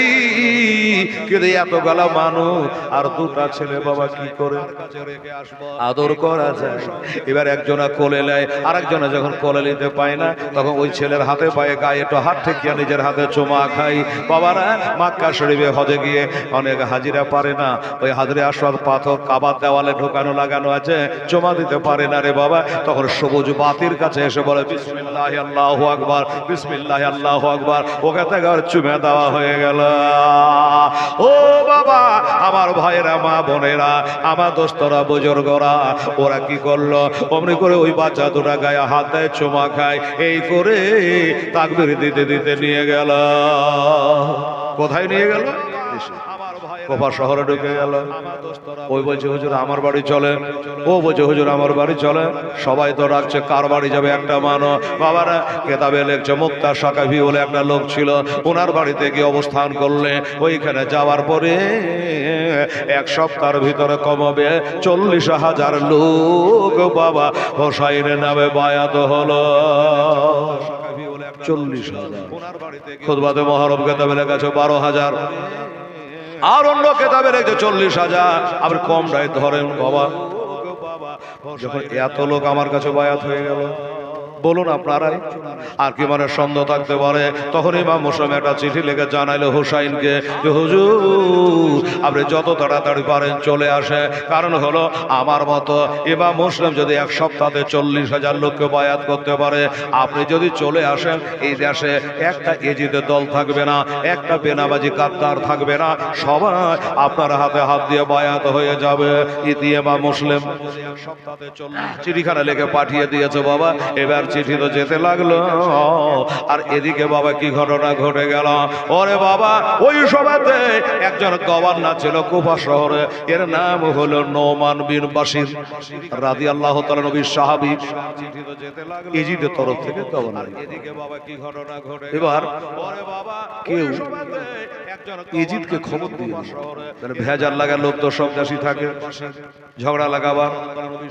কিন্তু এত গলা মানুষ আর দুটা ছেলে, বাবা কি করে আদর করা যায়? এবার একজনা কোলে নেয়, আর একজনা যখন কোলে নিতে পায় না, তখন ওই ছেলের হাতে পায়ে গায়ে একটু হাত ঠেকিয়ে নিজের হাতে চুমা খাই। বাবারা মক্কা শরীফে হজে গিয়ে অনেক হাজিরা পারে না, ওই হাজরে আসওয়াদ পাথর কাবার দেওয়ালে ঢোকানো লাগানো আছে, চুমা দিতে পারে না রে বাবা। তখন সবুজ বাতির কাছে এসে বলে বিসমিল্লাহ আল্লাহু আকবার, বিসমিল্লাহ আল্লাহু আকবার, ওকে থেকে চুমে দেওয়া হয়ে গেল। ও বাবা আমার ভাইয়েরা, মা বোনেরা, আমার দোস্তরা, বুজুর্গরা, ওরা কি করলো? অমনি করে ওই বাচ্চা দুটা গায়ে হাত দেয়, চুমা খায়, এই করে তাকবীর দিতে দিতে নিয়ে গেল। কোথায় নিয়ে গেল? কোফা শহরে ঢুকে গেল। ওই বলছে হুজুর আমার বাড়ি চলে, ও বলছে হুজুর আমার বাড়ি চলে। সবাই তো রাখছে কার বাড়ি যাবে? একটা মানো বাবারা কেতাবে লেখছে মুক্তা সাকাফি বলে একটা লোক ছিল, ওনার বাড়িতে গিয়ে অবস্থান করলে, ওইখানে যাওয়ার পরে 1 সপ্তাহের ভিতরে কমবে 40,000 লোক বাবা হোসাইনের নামে বায়াত হলো। 40,000। খুতবাতে মুহররম কেতাবে লেখা আছে 12,000, আর অন্য কেতাবে লেখছে 40,000। আবার কম রায় ধরেন বাবা, যখন এত লোক আমার কাছে বায়াত হয়ে গেল, বলুন আপনারাই, আর কি মানে সন্দেহ থাকতে পারে? তখন ইমাম মুসলিম একটা চিঠি লিখে জানাইলো হুসাইনকে যে হুজুর আপনি যত তাড়াতাড়ি পারেন চলে আসে। কারণ হলো আমার মতো ইমাম মুসলিম যদি এক সপ্তাহে 40,000 লোককে বায়াত করতে পারে, আপনি যদি চলে আসেন এই দেশে একটা এজিদের দল থাকবে না, একটা বেনামাজি কাদ্দার থাকবে না, সবাই আপনার হাতে হাত দিয়ে বায়াত হয়ে যাবে। ইতি ইমাম মুসলিম চিঠিখানা লিখে পাঠিয়ে দিয়েছে বাবা। এবার চিঠি তো যেতে লাগলো, আর এদিকে বাবা কি ঘটনা ঘটে গেল। ওরে বাবা, ওই সময়তে একজন গভর্নর ছিল কুফা শহরে, এর নাম হলো নোমান বিন বাশির রাদিয়াল্লাহু তাআলা, নবীর সাহাবী। ইজিদের তরফ থেকে গভর্নর। এদিকে বাবা কি ঘটনা ঘটে। এবার ওরে বাবা, কেউ ইজিদকে খবর দিয়ে মানে ভেজাল লাগা লোক তো সব দেশই থাকে, ঝগড়া লাগাবা,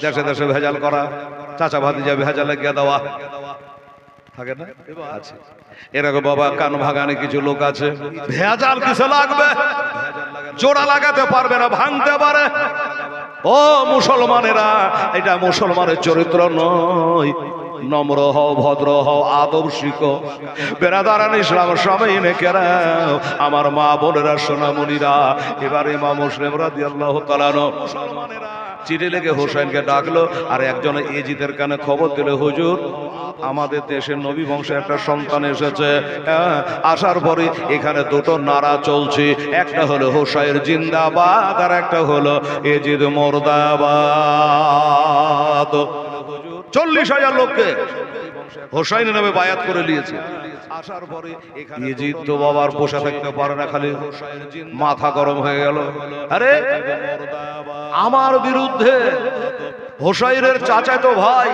দেশে দেশে ভেজাল করা, চাচা ভাতিজা ভেজাল লাগিয়ে দেওয়া থাকে না? আছে এরকম বাবা। কান ভাগানে কিছু লোক আছে, ভেজাল কিছু লাগবে, জোড়া লাগাতে পারবে না, ভাঙতে পারে। ও মুসলমানেরা, এটা মুসলমানের চরিত্র নয়। নম্র হও, ভদ্র হও, আদব শিখো। বেরাদারান ইসলামের সবাই নেকেরাও, আমার মা বোনেরা, সোনামণিরা। এবার ইমাম মুসলিম রাদিয়াল্লাহু তাআলা চিঠি লিখে হোসেনকে ডাকলো, আর একজন এজিদের কানে খবর দিল, হুজুর আমাদের দেশের নবী বংশে একটা সন্তান এসেছে। আসার পরে এখানে দুটো নারা চলছে, একটা হলো হোসাইন জিন্দাবাদ, আর একটা হলো এজিদ মুর্দাবাদ। 40,000 লোককে হোসাইনের নামে বায়াত করে নিয়েছে। আসার পরে ইজিদ তো বাবার বসে থাকতে পারে না, খালি মাথা গরম হয়ে গেল। আরে আমার বিরুদ্ধে হোসাইনের চাচাতো ভাই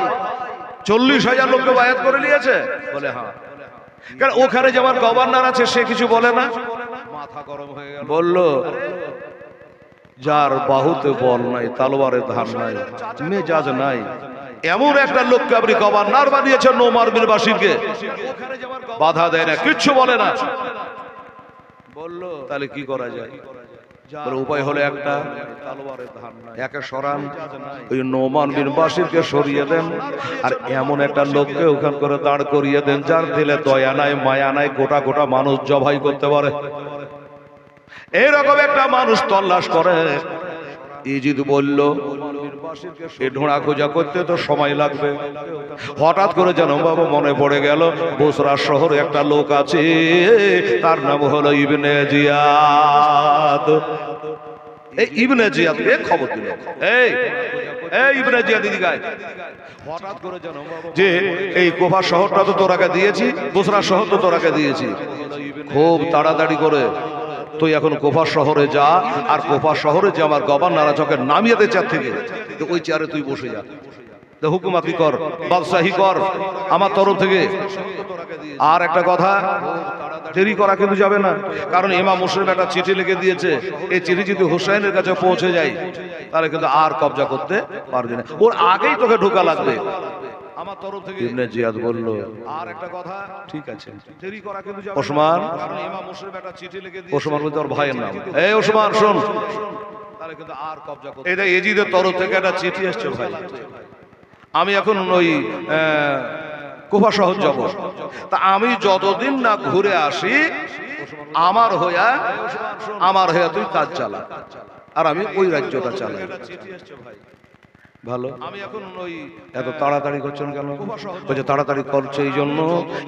40,000 লোককে বায়াত করে নিয়েছে বলে, হ্যাঁ। কারণ ওখানে যেমন গভর্নর আছে সে কিছু বলে না, মাথা গরম হয়ে গেল। বলল, যার বাহুতে বল নাই, তালোয়ারে ধার নাই, মেজাজ নাই, এমন একটা লোককে আপনি গভর্নর বানিয়েছেন নোমান বিন বাশিরকে, বাধা দেয় না, কিচ্ছু বলে না। বলল তাহলে কি করা যায়? উপায় হলো একটা, একে সরান, ওই নোমান বিন বাশিরকে সরিয়ে দেন, আর এমন একটা লোককে ওখান করে দাঁড় করিয়ে দেন যার দিলে দয়া নাই, মায়া নাই, গোটা গোটা মানুষ জবাই করতে পারে। এইরকম একটা মানুষ তল্লাশ করে। ইজিদ বলল, এ ঢোঁড়া খোঁজা করতে তো সময় লাগবে। হঠাৎ করে যেন বাবা মনে পড়ে গেল, বসরা শহরে একটা লোক আছে, তার নাম হলো ইবনে জিয়াদ। এই ইবনে জিয়াদ কে খবর দিল, এই ইবনে জিয়াদ দিদিগায়, হঠাৎ করে যেন যে এই কুফা শহরটা তো তোরাকে দিয়েছি, বসরা শহর তো তোরাকে দিয়েছি, খুব তাড়াতাড়ি করে তুই এখন কুফা শহরে যা, আর কুফা শহরে যে আমার গভর্নর চকে নামিয়ে দে চেয়ার থেকে, ওই চেয়ারে তুই বসে যা, হুকুমাতি কর, বাদশাহী কর আমার তরফ থেকে। আর একটা কথা, দেরি করা কিন্তু যাবে না, কারণ ইমাম মুসলিম একটা চিঠি লিখে দিয়েছে, এই চিঠি যদি হুসাইনের কাছে পৌঁছে যায় তাহলে কিন্তু আর কবজা করতে পারবে না, ওর আগেই তোকে ঢোকা লাগবে আমার তরফ থেকে। ইবনে জিয়াদ বলল, আর একটা কথা, ঠিক আছে, দেরি করা কিন্তু যাবে না। ওসমান, কারণ ইমাম মুসলিম একটা চিঠি লিখে দিয়েছে, ওসমান বলতে ওর ভাইয়ের নাম, এই ওসমান শোন, তাহলে কিন্তু আর কবজা করতে, এটা এজিদের তরফ থেকে একটা চিঠি এসেছে ভাই, আমি এখন ওই কুফা শহর যাব, তা আমি যতদিন না ঘুরে আসি আমার হইয়া তুই কাজ চালা, আর আমি ওই রাজ্যটা চালাই। ভালো, আমি এখন ওই এত তাড়াতাড়ি করছেন কেন? বলছে তাড়াতাড়ি করছে এই জন্য,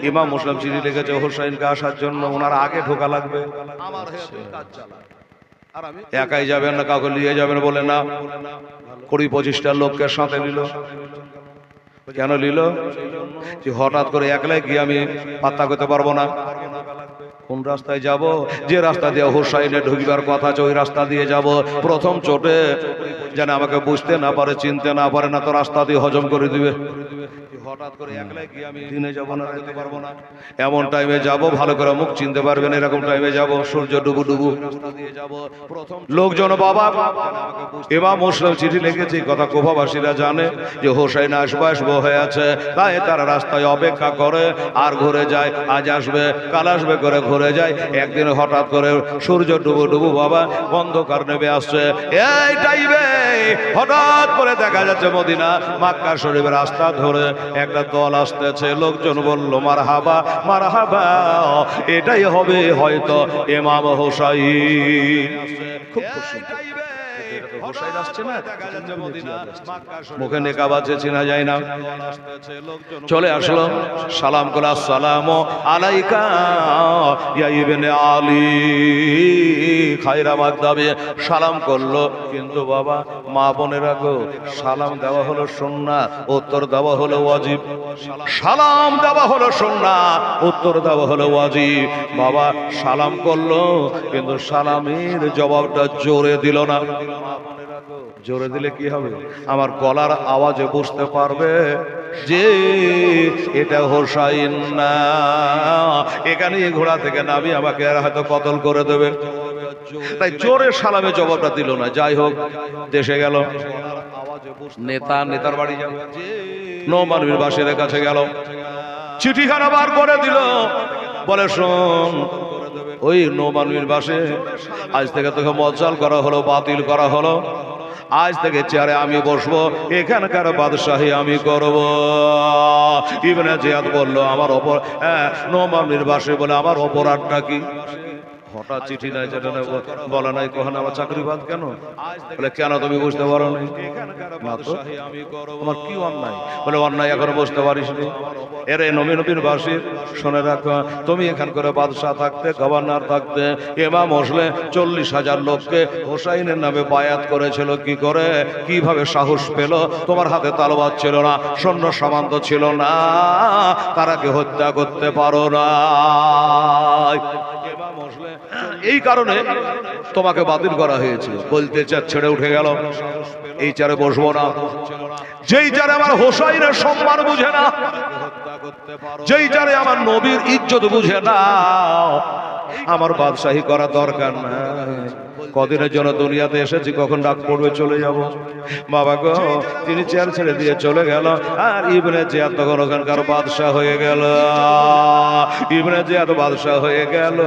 ইমাম মুসলিম চিঠি লিখেছে হোসাইনকে আসার জন্য, ওনার আগে ঢোকা লাগবে, আমার হইয়া তুই কাজ চালা। একাই যাবেন না, কাউকে নিয়ে যাবেন বলে না, 20-25টা লোককে সাথে নিল। কেন নিল? যে হঠাৎ করে একলাই গিয়ে আমি পাত্তা করতে পারবো না, কোন রাস্তায় যাব, যে রাস্তা দিয়ে হোসাইনে ঢুকবার কথা আছে ওই রাস্তা দিয়ে যাব। প্রথম চোটে যেন আমাকে বুঝতে না পারে, চিনতে না পারে, না তো রাস্তা দিয়ে হজম করে দিবে। হঠাৎ করে একলাই গিয়ে আমি দিনে যাব না, রাতে পারবো না, এমন টাইমে যাব ভালো করে মুখ চিনতে পারবেন, এরকম টাইমে যাব, সূর্য ডুবু ডুবু লোকজন। বাবা ইমাম মুসলিম চিঠি লিখেছে, কথা কুফাবাসীরা জানে যে হোসাইন আসবো হয়ে আছে, তাই তারা রাস্তায় অপেক্ষা করে আর ঘুরে যায়, আজ আসবে কাল আসবে করে ঘুরে যায়। একদিন হঠাৎ করে সূর্য ডুবু ডুবু বাবা অন্ধকার নেমে আসছে, এই টাইমে হঠাৎ করে দেখা যাচ্ছে মদিনা মক্কা শরীফের রাস্তা ধরে একটা দল আসতেছে, লোকজন বলল মারহাবা মারহাবা, এটাই হবে হয়তো ইমাম হোসাইন। খুব খুশি, হোসাইন আসছে না, মুখে নেকাব আছে, চেনা যায় না। চলে আসলো, সালাম করলো, আসসালামু আলাইকা ইয়া ইবনে আলী খায়রা মাকদাবে, সালাম করলো। কিন্তু বাবা মা বোনেরা গো, সালাম দেওয়া হলো সুন্নাত, উত্তর দেওয়া হলো ওয়াজিব। সালাম দেওয়া হলো সুন্নাত, উত্তর দেওয়া হলো ওয়াজিব। বাবা সালাম করলো, কিন্তু সালামের জবাবটা জোরে দিল না। জোরে দিলে কি হবে? আমার গলার আওয়াজে বুঝতে পারবে যে এটা হোসাইন না, এখানে ঘোড়া থেকে নামি আমাকে হয়তো কতল করে দেবে। তাই জোরে সালামে জবাবটা দিল না। যাই হোক, দেশে গেল, নেতার বাড়ি গেল, নোমানবীর বাসের কাছে গেল, চিঠিখানা বার করে দিল, বলে শোন ওই নোমানবীর বাসে আজ থেকে তোকে মজ্জাল করা হলো, বাতিল করা হলো, আজ থেকে চেয়ারে আমি বসবো, এখানকার বাদশাহী আমি করব। ইবনে জিয়াদ বলল আমার নোমানবীর বাসে বলে আমার অপরাধটা কি? হঠাৎ চিঠি নাই, যেটা বলা নাই, কখন আমার চাকরি বাদ কেন? বলে কেন তুমি বুঝতে পারো না? তোমার কি অন্যায়? বলে অন্যায় এখনো বুঝতে পারিস নি? এরে নবীর বাসীর শুনে রাখো, তুমি এখান করে বাদশাহ থাকতে, গভর্নর থাকতে, ইমাম হোসলে 40,000 লোককে হোসাইনের নামে বায়াত করেছিল। কি করে, কিভাবে সাহস পেল? তোমার হাতে তালবাদ ছিল না, সৈন্য সামন্ত ছিল না, তারাকে হত্যা করতে পারো না। এই কারণে তোমাকে বাতিল করা হয়েছে। বলতে চার ছেড়ে উঠে গেল, এই চারে বসবো না। যেই চারে আমার হোসাইনের সম্মান বুঝে না, যেই চারে আমার নবীর ইজ্জত বুঝে না, আমার বাদশাহী করা দরকার না। কদিনের জন্য দুনিয়াতে এসেছি, কখন ডাক পড়বে চলে যাব। বাবা গো, তিনি চেয়ার ছেড়ে দিয়ে চলে গেল, আর ইবনে জিয়াদ তখন ওখানকার বাদশাহ হয়ে গেল। ইবনে জিয়াদ বাদশাহ হয়ে গেল।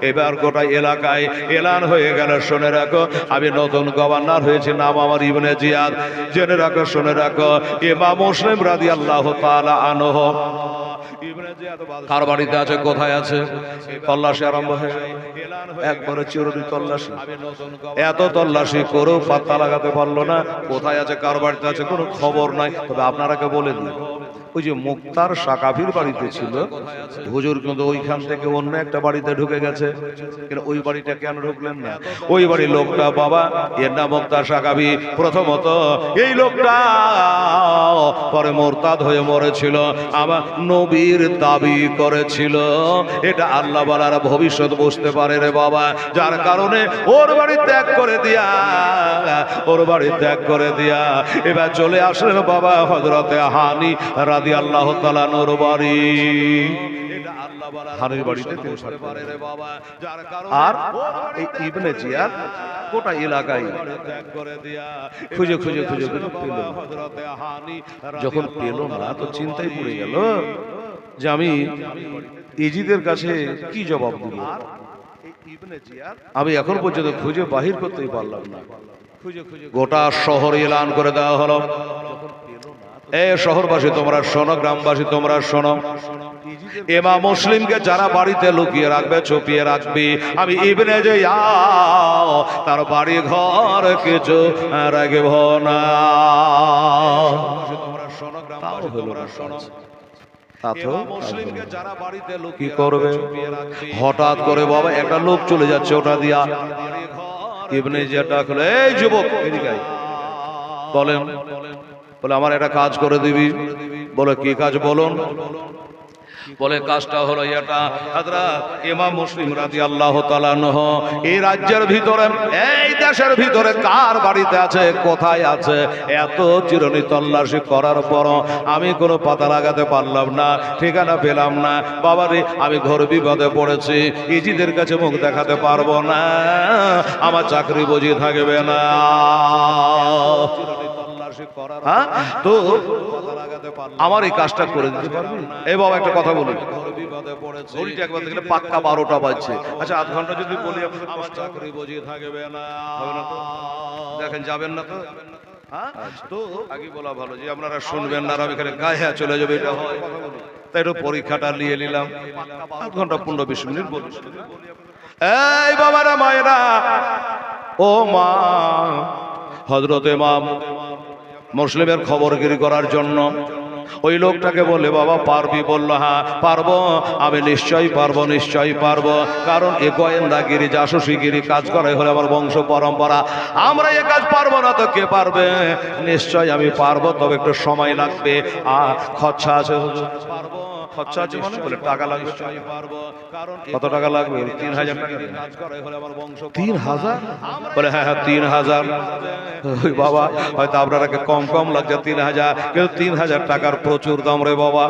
এবার গোটা এলাকায় এলান হয়ে গেল, শুনে রাখো আমি নতুন গভর্নর হয়েছি, নাম আমার ইবনে জিয়াদ। জেনে রাখো, শুনে রাখো, ইমাম মুসলিম রাদিয়াল্লাহু তাআলা আনহু কার বাড়িতে আছে, কোথায় আছে? তল্লাশি আরম্ভ হয়ে একবারে চিরুনি তল্লাশি। এত তল্লাশি করেও পাত্তা লাগাতে পারলো না, কোথায় আছে, কার বাড়িতে আছে, কোনো খবর নাই। তবে আপনারাকে বলে দিই, ওই যে মুক্তার সাকাফির বাড়িতে ছিল হুজুর, কিন্তু ওইখান থেকে অন্য একটা বাড়িতে ঢুকে গেছে। কিন্তু ওই বাড়িটা কেন ঢুকলেন না? ওই বাড়ির লোকটা বাবা, এর নাম মুক্তার সাকাফি। প্রথমত এই লোকটা পরে মোরতাদ হয়ে মরেছিল, আমার নবীর দাবি করেছিল। এটা আল্লাহ বালার ভবিষ্যৎ বুঝতে পারে রে বাবা, যার কারণে ওর বাড়ি ত্যাগ করে দিয়া, ওর বাড়ি ত্যাগ করে দিয়া এবার চলে আসলেন বাবা হযরতে হানি রাদিয়াল্লাহু তাআলা নূর বাড়ি। হানির বাড়িতে তিনি থাকতেন। আর এই ইবনে জিয়াদ গোটা এলাকায় খুঁজে খুঁজে খুঁজে খুঁজে পেল। যখন পেল না, তো চিন্তায় পড়ে গেল যে আমি ইজিদের কাছে কি জবাব দিব। আমি এখন পর্যন্ত খুঁজে বাহির করতেই পারলাম না। গোটা শহর এলান করে দেওয়া হলো, এ শহরবাসী তোমরা শোনো, গ্রামবাসী তোমরা শোনো, ইমাম মুসলিমকে যারা বাড়িতে লুকিয়ে রাখবে, চুপিয়ে রাখবি, আমি ইবনে জিয়াদ তার বাড়ি ঘর কিছু রাখব না। কি করবে? হঠাৎ করে বাবা একটা লোক চলে যাচ্ছে, ওটা দিয়া ইবনে জিয়াদ ডাকলো, এই যুবক এদিকে আয়। বলেন, বলে আমার একটা কাজ করে দিবি। বলে কি কাজ বলুন? বলে কাজটা হলো এটা, হযরত ইমাম মুসলিম রাদিয়াল্লাহু তাআলা আনহু এই রাজ্যের ভিতরে, এই দেশের ভিতরে কার বাড়িতে আছে, কোথায় আছে, এত চিরুনি তল্লাশি করার পর আমি কোনো পাতা লাগাতে পারলাম না, ঠিকানা পেলাম না। বাবারে আমি ঘর বিপদে পড়েছি, ইজিদের কাছে মুখ দেখাতে পারবো না, আমার চাকরি বুঝি থাকবে না। তো আমার এই কাজটা করে দিতে পারবি? এই বাবা একটা কথা বলি, ঘড়িটা একবার দেখলে পাক্কা 12টা বাজছে। আচ্ছা, আধ ঘন্টা যদি বলি আমার চাকরি বুঝিয়ে থাকবে না, হবে না তো? দেখেন যাবেন না তো? তো আগে বলা ভালো যে আপনারা শুনবেন না, আমি এখানে গায়ে চলে যাবে, এটা হয়। তাই একটু পরীক্ষাটা নিয়ে নিলাম, 8 ঘন্টা 15-20 মিনিট বলি। এই বাবারা মায়েরা, ও মা, হযরত ইমাম মুসলিমের খবরগিরি করার জন্য ওই লোকটাকে বলে, বাবা পারবি? বলল হ্যাঁ পারবো, আমি নিশ্চয়ই পারবো, নিশ্চয়ই পারবো, কারণ এ গোয়েন্দাগিরি জাসুসিগিরি কাজ করাই হলে আমার বংশ পরম্পরা, আমরা এ কাজ পারবো না তো কে পারবে? নিশ্চয়ই আমি পারবো, তবে একটু সময় লাগবে, খরচা আছে। পারবো, খরচা আছে মানে বলে টাকা লাগবে। কত টাকা লাগবে? 3000 টাকা। কাজ করাই হলে আমার বংশ 3000? বলে হ্যাঁ হ্যাঁ 3000। ওই বাবা হয়তো আপনারাকে কম কম লাগছে 3000, কিন্তু 3000 টাকার প্রচুর দাম রে বাবা।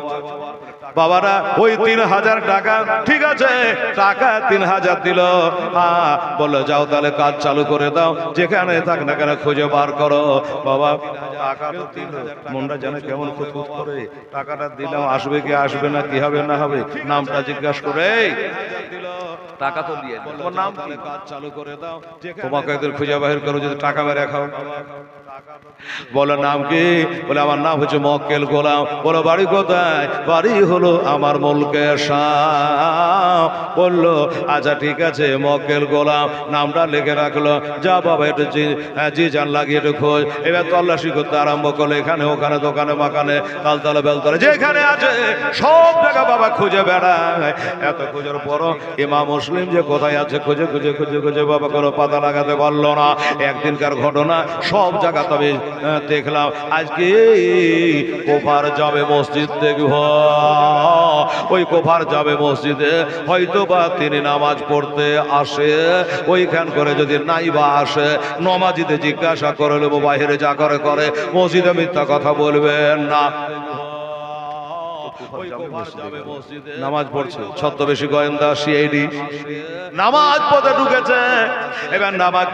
বাবারা ওই 3000 টাকা, ঠিক আছে টাকা 3000 দিল, বললো যাও তাহলে কাজ চালু করে দাও, যেখানে থাক না কেন খুঁজে বার করো। বাবা টাকা তো দিল, মনটা জানে কেমন খুঁতখুত করে, টাকাটা দিলাম আসবে কি আসবে না, কি হবে না হবে, নামটা জিজ্ঞাসা করে টাকা তো দিয়ে তোমার নাম কি? কাজ চালু করে দাও, তোমাকে এদের খুঁজে বাহির করো, যদি টাকা বেড়ে খাও। বলো নাম কি? বলে আমার নাম হচ্ছে মক্কেল গোলাম। বলো বাড়ি কোথায়? বাড়ি হলো আমার মুলকে শাম। বললো আচ্ছা ঠিক আছে মক্কেল গোলাম, নামটা লিখে রাখলো। যা বাবা একটু জি জান লাগিয়ে একটু খোঁজ। এবার তল্লাশি করতে আরম্ভ করলো, এখানে ওখানে দোকানে মাকানে তালতলা বেলতলা যেখানে আছে সব জায়গা বাবা খুঁজে বেড়ায়। এত খোঁজার পরও ইমাম মুসলিম যে কোথায় আছে খুঁজে খুঁজে খুঁজে খুঁজে বাবা কোনো পাতা লাগাতে পারলো না। একদিনকার ঘটনা, সব জায়গা তবে দেখলাম। আজকে কোফার জামে মসজিদ দেখব, ওই কোফার জামে মসজিদে হয়তো বা তিনি নামাজ পড়তে আসে, ওইখান করে যদি নাই বা আসে, নমাজিতে জিজ্ঞাসা করে নেবো, বাইরে যা করে করে, মসজিদে মিথ্যা কথা বলবেন না। নামাজ পড়ছে, ছদ্মবেশী গোয়েন্দা সিআইডি নামাজ পড়তে ঢুকেছে। এবার নামাজ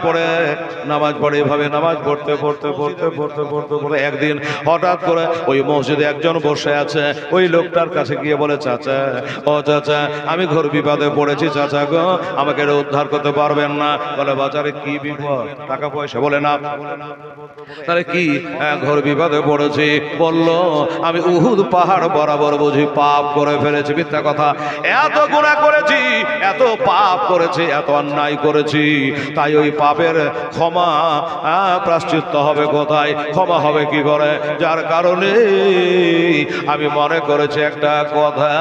পড়ে এভাবে নামাজ পড়তে পড়তে পড়তে পড়তে পড়তে পড়তে একদিন হঠাৎ করে ওই মসজিদে একজন বসে আছে, ওই লোকটার কাছে গিয়ে বলে, চাচা ও চাচা আমি ঘোর বিপদে পড়েছি, চাচা গো আমাকে এটা উদ্ধার করতে পারবেন না? বলে বাজারে কি বিপদ? টাকা পয়সা? বলে না। তাহলে কি? ঘোর বিপদে পড়েছি। বললো আমি উহুদ পাহাড় বরাবর বুঝি পাপ করে ফেলেছি। মিথ্যা কথা, এত গুনাহ করেছি, এত পাপ করেছি, এত অন্যায় করেছি, তাই ওই পাপের ক্ষমা প্রায়শ্চিত্ত হবে কোথায়? ক্ষমা হবে কি করে? যার কারণে আমি মনে করেছি একটা কথা,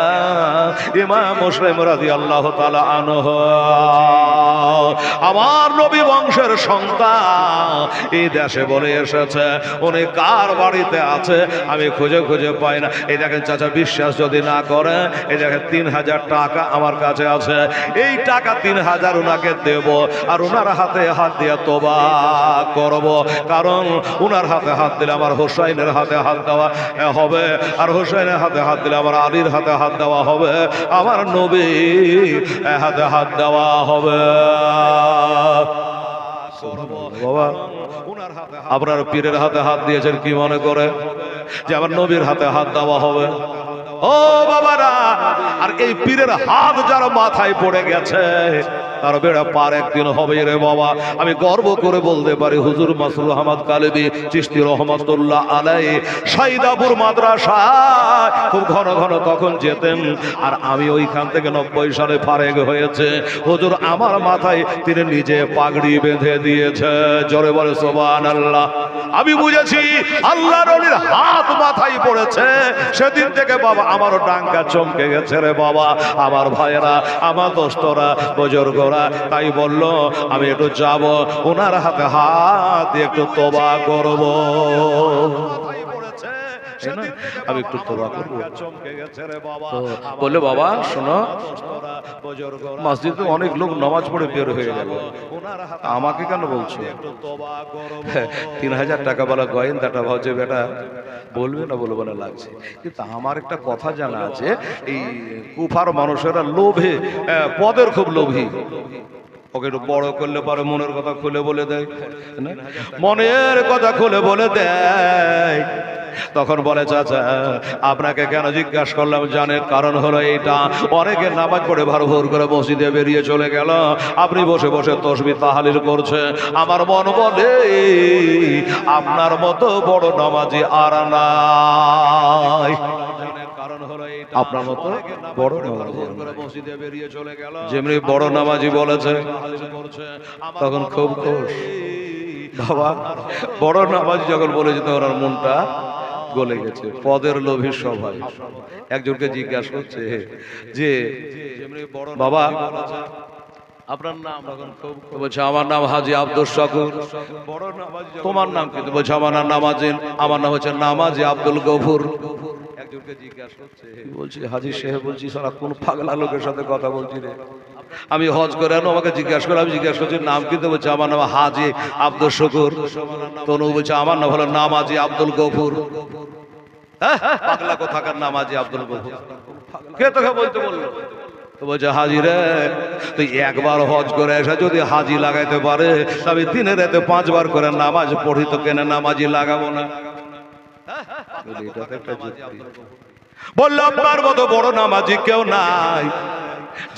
ইমাম মুসলিম রাদিয়াল্লাহু তাআলা আনহু আমার নবী বংশের সন্তান এই দেশে বলে এসেছে, উনি কার বাড়িতে আছে আমি খুঁজে খুঁজে পাই না। এই দেখেন চাচা, বিশ্বাস যদি না করে, এই দেখেন 3000 টাকা আমার কাছে আছে, এই টাকা 3000 ওনাকে দেব, আর ওনার হাতে হাত দিয়ে তওবা করব, কারণ ওনার হাতে হাত দিলে আমার হোসাইনের হাতে হাত দেওয়া হবে, আর হোসাইনের হাতে হাত দিলে আমার আলীর হাতে হাত দেওয়া হবে, আমার নবীর হাতে হাত দেওয়া হবে। বাবা আপনার পীরের হাতে হাত দিয়েছেন, কি মনে করে যে আমার নবীর হাতে হাত দেওয়া হবে? ও বাবারা, আর এই পীরের হাত যার মাথায় পড়ে গেছে তার বেড়া পার একদিন হবে রে বাবা। আমি গর্ব করে বলতে পারি, হুজুর মাসরুর আহমদ কালেবী চিশতি রহমাতুল্লাহ আলাইহি সাইদাপুর মাদ্রাসা খুব ঘন ঘন তখন যেতেন, আর আমি ওইখান থেকে 90 সালে ফারেগ হয়েছে। হুজুর আমার মাথায় তিনি নিজে পাগড়ি বেঁধে দিয়েছে। জোরে বলে সুবহানাল্লাহ। আমি বুঝেছি আল্লাহর ওলির হাত মাথায় পড়েছে, সেদিন থেকে বাবা আমারও ডাঙ্গা চমকে গেছে রে বাবা। আমার ভাইয়েরা, আমার দোস্তরা, বুজুর্গরা তাই বলল আমি একটু যাব, ওনার হাতে হাত দিয়ে একটু তওবা করব, আমি একটু তওবা করব। বললে বাবা শোনো, মসজিদে অনেক লোক নামাজ পড়ে বের হয়ে গেল, আমাকে কেন বলছো? 3000 টাকা বলা গোয়েন্দাটা ভাবছে বেটা বলবে না বলবো না লাগছে, কিন্তু আমার একটা কথা জানা আছে, এই কুফার মানুষেরা লোভে, পদের খুব লোভী, ওকে একটু বড় করলে পারে মনের কথা খুলে বলে দেয়, মনের কথা খুলে বলে দেয়। তখন বলে চাচা আপনাকে কেন জিজ্ঞাসা করলাম জানেন, কারণ হলো এইটা, অনেকে নামাজ পড়ে ভোর করে মসজিদে বেরিয়ে চলে গেল, আপনি বসে বসে তসবিহ তাহলিল করছে, আমার মন বলে আপনার মতো বড় নামাজি আর নাই। আপনার মতো বড় নামাজি মসজিদে বেরিয়ে চলে গেল, যেমনি বড় নামাজি বলেছে তখন খুব খুশ। বাবা বড় নামাজি যখন বলেছে তখন ওর মনটা গলে গেছে। পদের লোভী সবাই একজনকে জিজ্ঞাসা করছে যে বাবা আপনার নাম? বলছে আমার নাম হাজী আব্দুল শাকুর। তোমার নাম কি? বলছে আমার নাম নামাজিন। আমার নাম হচ্ছে নামাজি আব্দুল গফুর। একজনকে জিজ্ঞাসা করছে, বলছি হাজী সাহেব, বলছি সারা কোন পাগলা লোকের সাথে কথা বলছি রে, আমি হজ করে আনো, আমাকে জিজ্ঞাসা করে, আমি জিজ্ঞাসা করছি নাম কি? বলছে আমার নাম হাজী আব্দুল শুকুর। তনু বলছে আমার নাম হলো নামাজি আব্দুল গফুর। পাগলা কোথাকার নামাজি আব্দুল গফুর, কে তোকে বলতে বললো? তো বলছে হাজি রে, তুই একবার হজ করে এসে যদি হাজি লাগাইতে পারে, আমি দিনে রাতে 5 বার করে নামাজ পড়ি, তো কেন নামাজি লাগাবো না? বললো আপনার মতো বড় নামাজি কেউ নাই।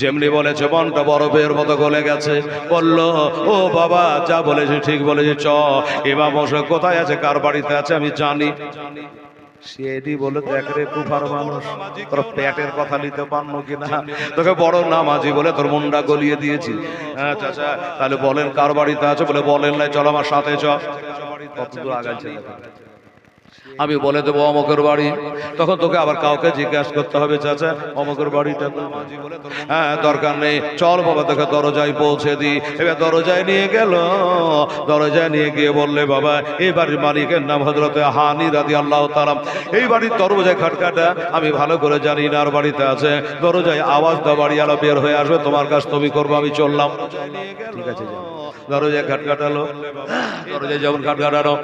যেমনি বলেছে মনটা বরফের মতো গলে গেছে। বলল ও বাবা যা বলেছে ঠিক বলেছে, চ এবার বসে কোথায় আছে, কার বাড়িতে আছে আমি জানি। সেটি বলে দেখ রে কুফার মানুষ, তোর পেটের কথা নিতে পারলো কিনা, তোকে বড় নামাজি বলে তোর মুন্ডা গলিয়ে দিয়েছি। হ্যাঁ চাচা তাহলে বলেন কার বাড়িতে আছে? বলে বলেন নাই, চল আমার সাথে চ। কত দূর আগাইছে আমি বলে দেবো অমকের বাড়ি। তখন তোকে আবার কাউকে জিজ্ঞাসা করতে হবে চাচা অমকের বাড়িটা? হ্যাঁ দরকার নেই, চল বাবা তোকে দরজায় পৌঁছে দি। এবার দরজায় নিয়ে গেল, দরজায় নিয়ে গিয়ে বললে বাবা এই বাড়ির মালিকের নাম হযরতে হানি রাদিয়াল্লাহু তাআলা। এই বাড়ির দরজায় খটকাটা আমি ভালো করে জানি না, আর বাড়িতে আছে। দরজায় আওয়াজ দাও, বাড়িওয়ালা বের হয়ে আসবে, তোমার কাজ তুমি করবো, আমি চললাম। ঠিক আছে যাও। দরজায় খটকাটালো, দরজায় যেমন খটকাটালো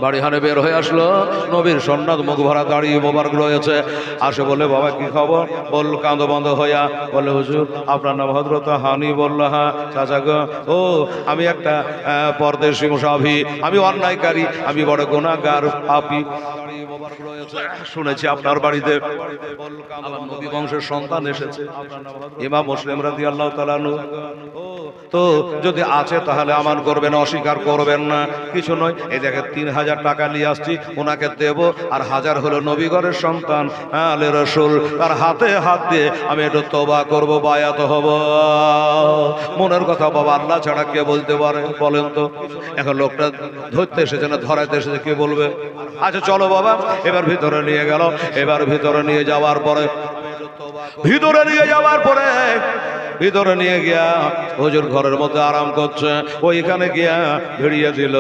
বাড়ি হানে বের হয়ে আসলো। নবীর সন্ন্যাত মুখ ভরা দাঁড়িয়ে মোবারক রয়েছে। আসে বলে বাবা কি খবর? বল কাঁদ বন্ধ হইয়া বলে হুজুর আপনার নাম হযরত হানি। বলল হ্যাঁ। চাচা গো ও আমি একটা পরদেশী মুসাফি, আমি অন্যায়কারী, আমি বড় গুনাহগার পাপী। শুনেছি আপনার বাড়িতে আমার নবী বংশের সন্তান এসেছে, ইমাম মুসলিম রাদিয়াল্লাহু তাআলা আনহু। তো যদি আছে তাহলে আমান করবেন, অস্বীকার করবেন না, কিছু নয়। এই দেখে 3000 টাকা নিয়ে আসছি, ওনাকে দেব। আর 1000 হলো নবীগণের সন্তান আলে রাসূল, তার হাতে হাত দিয়ে আমি একটু তওবা করব, বায়াত হব। মনের কথা বাবা আল্লাহ ছাড়া কে বলতে পারে বলেন তো? এখন লোকটা ধরতে এসেছে না ধরাইতে এসেছে, কে বলবে? আচ্ছা চলো বাবা। এবার ভিতরে নিয়ে গেল। এবার ভিতরে নিয়ে যাওয়ার পরে ভিতরে নিয়ে গিয়া হুজুর ঘরের মধ্যে আরাম করছে। ওইখানে গিয়া ভিড়িয়ে দিল,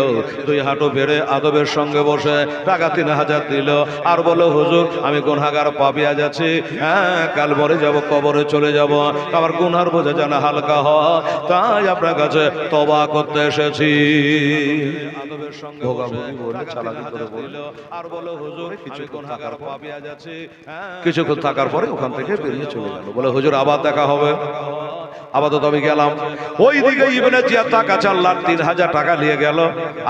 2 হাঁটু বেড়ে আদবের সঙ্গে বসে টাকা 3000 দিল। আর বলো হুজুর আমি গুনাহগার পাপিয়া যাচ্ছি, হ্যাঁ কাল মরে যাব, কবরে চলে যাব, আমার গুনার বোঝা যেন হালকা হয়, তাই আপনার কাছে তওবা করতে এসেছি। আদবের সঙ্গে ভোগাভোগি বলে চালাকি করে বলল। আর বলো হুজুর কিছুক্ষণ থাকার পাপিয়া যাচ্ছি, কিছুক্ষণ থাকার পরে ওখান থেকে বেরিয়ে চলে গেল। বলে হুজুর আবার দেখা হবে। আপাতত আমি গেলাম। ওই দিকে ইবনে জিয়াদ টাকা 4 লাখ 3000 টাকা নিয়ে গেল।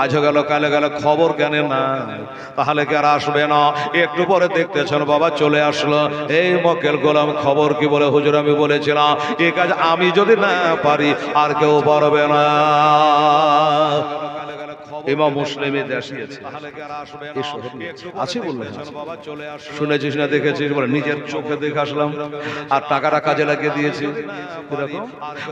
আজও গেল কালে গেল, খবর কেন না? তাহলে কি আর আসবে না? একটু পরে দেখতেছেন বাবা চলে আসলো। এই মক্কেল গোলাম খবর কি? বলে হুজুর আমি বলেছিলাম এই কাজ আমি যদি না পারি আর কেউ পারবে না। ইমাম মুসলিমে দেখিয়েছে আছে বললেন, শুনেছিস না দেখেছিস? বলে নিজের চোখে দেখে আসলাম, আর টাকাটা কাজে লাগিয়ে দিয়েছি।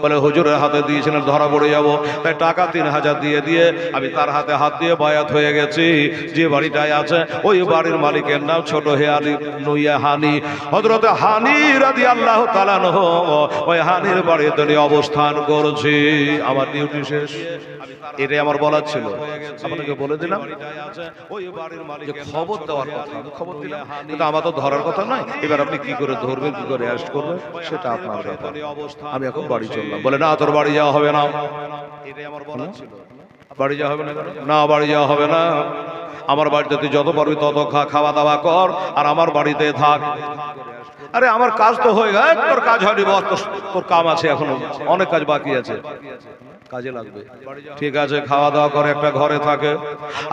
বলে হুজুরের হাতে দিয়েছিলেন ধরা পড়ে যাব, তাই টাকা 3000 দিয়ে আমি তার হাতে হাত দিয়ে বায়াত হয়ে গেছি। যে বাড়িটায় আছে ওই বাড়ির মালিকের নাম ছোট হেয়ালি নুইয়া হানি, হযরত হানি রাদিয়াল্লাহু তাআলা আনহু। ওই হানির বাড়িতে নিয়ে অবস্থান করছি। আমার ডিউটি শেষ, এটাই আমার বলার ছিল। আপনাকে বলে দিলাম যে খবর দেওয়ার কথা, খবর দিলাম, কিন্তু আমার তো ধরার কথা নয়। এবার আপনি কি করে ধরবেন, কি করে অ্যারেস্ট করবেন সেটা আপনার ব্যাপার। আমি এখন বাড়ি চললাম। বলে না তোর বাড়ি যাওয়া হবে না। এটাই আমার বলার ছিল। বাড়ি যাওয়া হবে না? না বাড়ি যাওয়া হবে না। আমার বাড়িতে তুই যত পারবি তত খাওয়া দাওয়া কর, আর আমার বাড়িতে থাক। আরে আমার কাজ তো হয়ে গেছে, তোর কাজ হয়নি বস, তোর কাম আছে, এখনো অনেক কাজ বাকি আছে, কাজে লাগবে। ঠিক আছে, খাওয়া দাওয়া করে একটা ঘরে থাকে।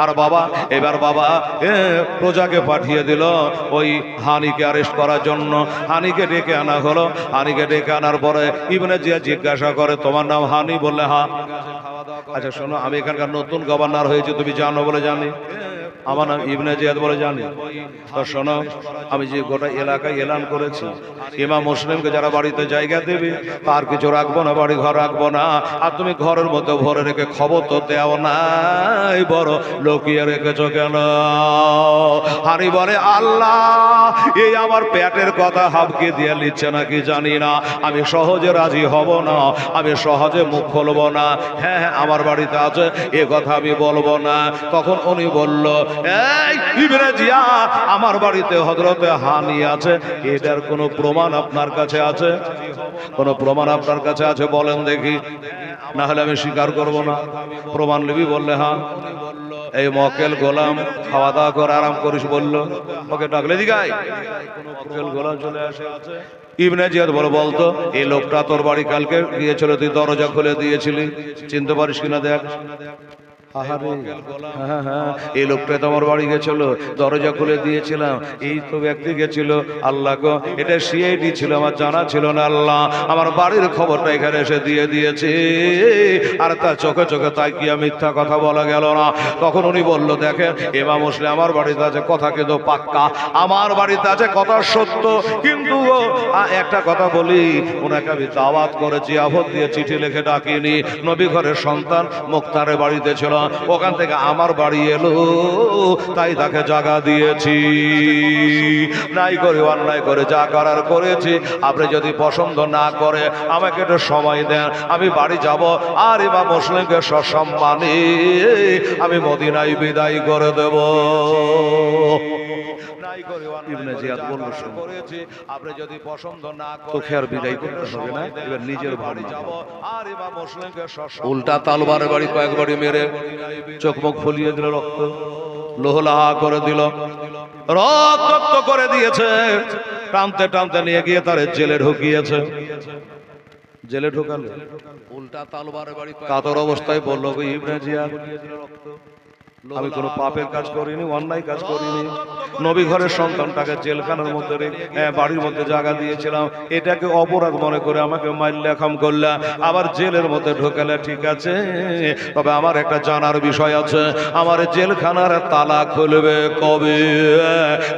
আর বাবা, এবার বাবা প্রজাকে পাঠিয়ে দিল ওই হানিকে অ্যারেস্ট করার জন্য। হানিকে ডেকে আনা হলো। হানিকে ডেকে আনার পরে ইবনে জিয়াদ জিজ্ঞাসা করে, তোমার নাম হানি? বললে হ্যাঁ। আচ্ছা শোনো, আমি এখানকার নতুন গভর্নর হয়েছি, তুমি জানো? বলে জানি। আমার নাম ইবনে জিয়াদ? বলে জানি। তো শোনো, আমি যে গোটা এলাকায় এলান করেছি, ইমাম মুসলিমকে যারা বাড়িতে জায়গা দেবে তার কিছু রাখবো না, বাড়ি ঘর রাখবো না। আর তুমি ঘরের মধ্যে ভরে রেখে খবর তো দেও নাই, বড় লুকিয়ে রেখেছ কেন? হানি বলে, আল্লাহ এই আমার পেটের কথা হাবকে দিয়ে নিচ্ছে নাকি জানি না, আমি সহজে রাজি হব না, আমি সহজে মুখ খুলবো না। হ্যাঁ হ্যাঁ, আমার বাড়িতে আছে, এ কথা আমি বলবো না। তখন উনি বলল, এই ইবনে জিয়াদ, আমার বাড়িতে হযরতে হানি আছে, এটার কোনো প্রমাণ আপনার কাছে আছে? কোনো প্রমাণ আপনার কাছে আছে? বলেন দেখি, না হলে আমি স্বীকার করব না। প্রমাণ নিবি? বললে হ্যাঁ। এই মক্কেল গোলাম, খাওয়া দাওয়া করে আরাম করিস বললো, ওকে ডাকলে দিগাই। মক্কেল গোলাম চলে আসে। ইবনে জিয়াদ বলে, বলতো এই লোকটা তোর বাড়ি কালকে গিয়েছিল, তুই দরজা খুলে দিয়েছিলি, চিনতে পারিস কিনা দেখ। হ্যাঁ হ্যাঁ, এই লোকটা তো আমার বাড়ি গেছিল, দরজা খুলে দিয়েছিলাম, এই তো ব্যক্তি গেছিল। আল্লাহ গো, এটা সিআইডি ছিল, আমার জানা ছিল না। আল্লাহ আমার বাড়ির খবরটা এখানে এসে দিয়ে দিয়েছে, আর তার চোখে চোখে তাই কি মিথ্যা কথা বলা গেল না। তখন উনি বলল, দেখেন ইমাম মুসলিম আমার বাড়িতে আছে, কথা কিন্তু পাক্কা, আমার বাড়িতে আছে, কথা সত্য, কিন্তু একটা কথা বলি, ওনাকে আমি দাওয়াত করেছি, আহত দিয়ে চিঠি লিখে ডাকিনি। নবী ঘরের সন্তান মুক্তারের বাড়িতে ছিল, ওখান থেকে আমার বাড়ি এলো, তাই তাকে জায়গা দিয়েছি। নাই করে অন্যায় করে যা করার করেছি, আপনি যদি পছন্দ না করে আমাকে একটু সময় দেন, আমি বাড়ি যাব, আর ইমাম মুসলিমকে সসম্মানে আমি মদিনায় বিদায় করে দেব। ইবনে জিয়াদ বলল, আপনি যদি পছন্দ না করেন তোকে আর বিদায় করতে হবে না, এবার নিজের বাড়ি যাব, আর ইমাম মুসলিমকে উল্টা তালবারে বাড়ি কয়েকবারই মেরে চোখ মুখ ফুলিয়ে দিল, রক্ত লোহলাহা করে দিল, রক্ত করে দিয়েছে। টানতে টানতে নিয়ে গিয়ে তার জেলে ঢুকিয়েছে। জেলে ঢুকালো, উল্টা তালবারে বাড়ি কাতর অবস্থায় বলল, ইবনে জিয়াদ, আমি কোনো পাপের কাজ করিনি, অন্যায় কাজ করিনি, নবী ঘরের সন্তানটাকে জেলখানার মধ্যে বাড়ির মধ্যে জায়গা দিয়েছিলাম, এটাকে অপরাধ মনে করে আমাকে মাইল্লা খাম করলা, আবার জেলের মধ্যে ঢোকালে ঠিক আছে, তবে আমার একটা জানার বিষয় আছে, আমার জেলখানার তালা খুলবে কবে,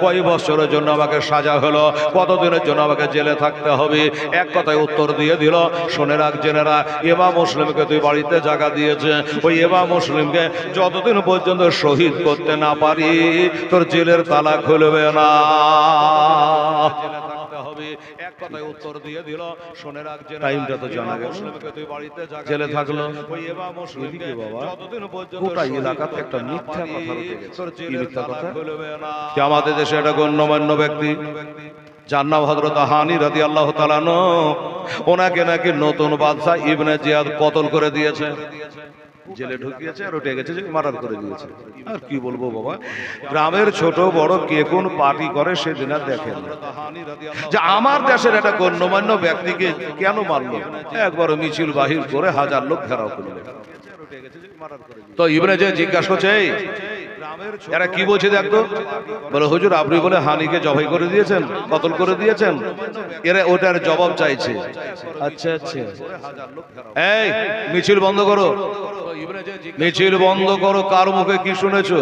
কয় বছরের জন্য আমাকে সাজা হলো, কতদিনের জন্য আমাকে জেলে থাকতে হবে? এক কথায় উত্তর দিয়ে দিল, শুনে রাখ জেনেরা, ইমাম মুসলিমকে তুই বাড়িতে জায়গা দিয়েছে, ওই ইমাম মুসলিমকে যতদিন পর্যন্ত শহীদ করতে না পারি তোর জেলের তালা খুলবে না। এক কথায় উত্তর দিয়ে দিল, শুনে রাখ টাইমটা তো জানা গেল, জেলে থাকলো। গোটা এলাকাতে একটা মিথ্যা কথা রটে গেছে। কি মিথ্যা কথা? আমাদের দেশে একটা গণ্যমান্য ব্যক্তি, যার নাম হযরত হানি রাদিয়াল্লাহু তাআলা আনহু, ওনাকে নাকি নতুন বাদশা ইবনে জিয়াদ কতল করে দিয়েছে, জেলে ঢুকিয়েছে, আর উঠে গেছে, মার্ডার করে দিয়েছে। আর কি বলবো বাবা, গ্রামের ছোট বড় কে কোন পার্টি করে সেদিন আর দেখেন যে আমার দেশের একটা গণ্যমান্য ব্যক্তিকে কেন মারলো, একবার মিছিল বাহির করে হাজার লোক ঘেরাও করলেন। তো ইবনে জিয়াদ জিজ্ঞাসা করছে, এরা কি বলছে দেখতো? বলে, হুজুর আপনি বলে হানিকে জবাই করে দিয়েছেন, কতল করে দিয়েছেন, এরা ওটার জবাব চাইছে। আচ্ছা আচ্ছা, এই মিছিল বন্ধ করো, মিছিল বন্ধ করো, কার মুখে কি শুনেছো?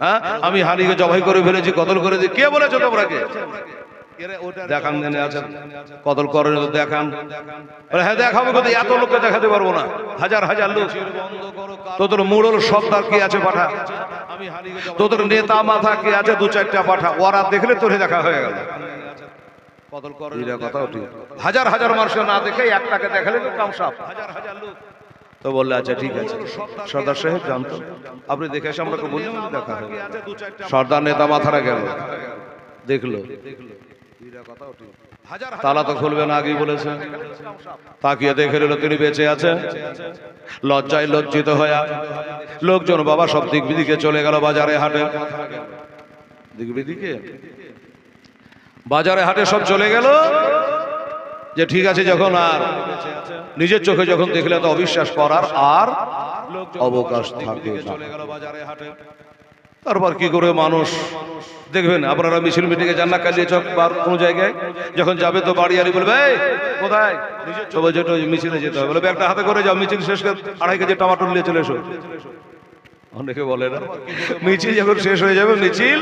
হ্যাঁ, আমি হানিকে জবাই করে ফেলেছি, কতল করে দিই, কে বলেছো তোমরা? কে দেখান, জেনে আছেন কতল করেন তো দেখান। হ্যাঁ দেখাবো, কিন্তু এত লোককে দেখাতে পারবো না, হাজার হাজার লোক। তোদের মুড়ল সর্দার কে আছে পাঠা, তোদের নেতা মাথা কে আছে দু চারটা পাঠা, ওরা দেখলে তোরে দেখা হয়ে গেল। হাজার হাজার মানুষকে না দেখে একটাকে দেখালে তো কাম সাফ। তো বললে আচ্ছা ঠিক আছে, সর্দার সাহেব জানতো, আপনি দেখে এসে আমরা বললাম দেখা হয়ে গেল। সর্দার নেতা মাথারা গেল, দেখলো তালা তো খুলবে না, আগেই বলেছে। তাকিয়ে দেখে নিল তিনি বেঁচে আছেন। লজ্জায় লজ্জিত হয়ে লোকজন বাবা সব দিক বিদিকে চলে গেল, বাজারে হাটে দিক বিদিকে বাজারে হাটে সব চলে গেল। যে ঠিক আছে, যখন আর নিজের চোখে যখন দেখলে তো অবিশ্বাস করার আর অবকাশ থাকে না। তারপর কি করে মানুষ দেখবেন, আপনারা মিছিল মিটিংয়ে যান না, কালিয়াচক বা কোনো জায়গায় যখন যাবে তো বাড়ি আনি বলবে এই কোথায়, তো বলছে মিছিলে যেতে হবে, বলে ব্যাগটা হাতে করে যাও, মিছিল শেষ করে 2.5 কেজি টমাটো নিয়ে চলে এসো। অনেকে বলে না, মিছিল যখন শেষ হয়ে যাবে, মিছিল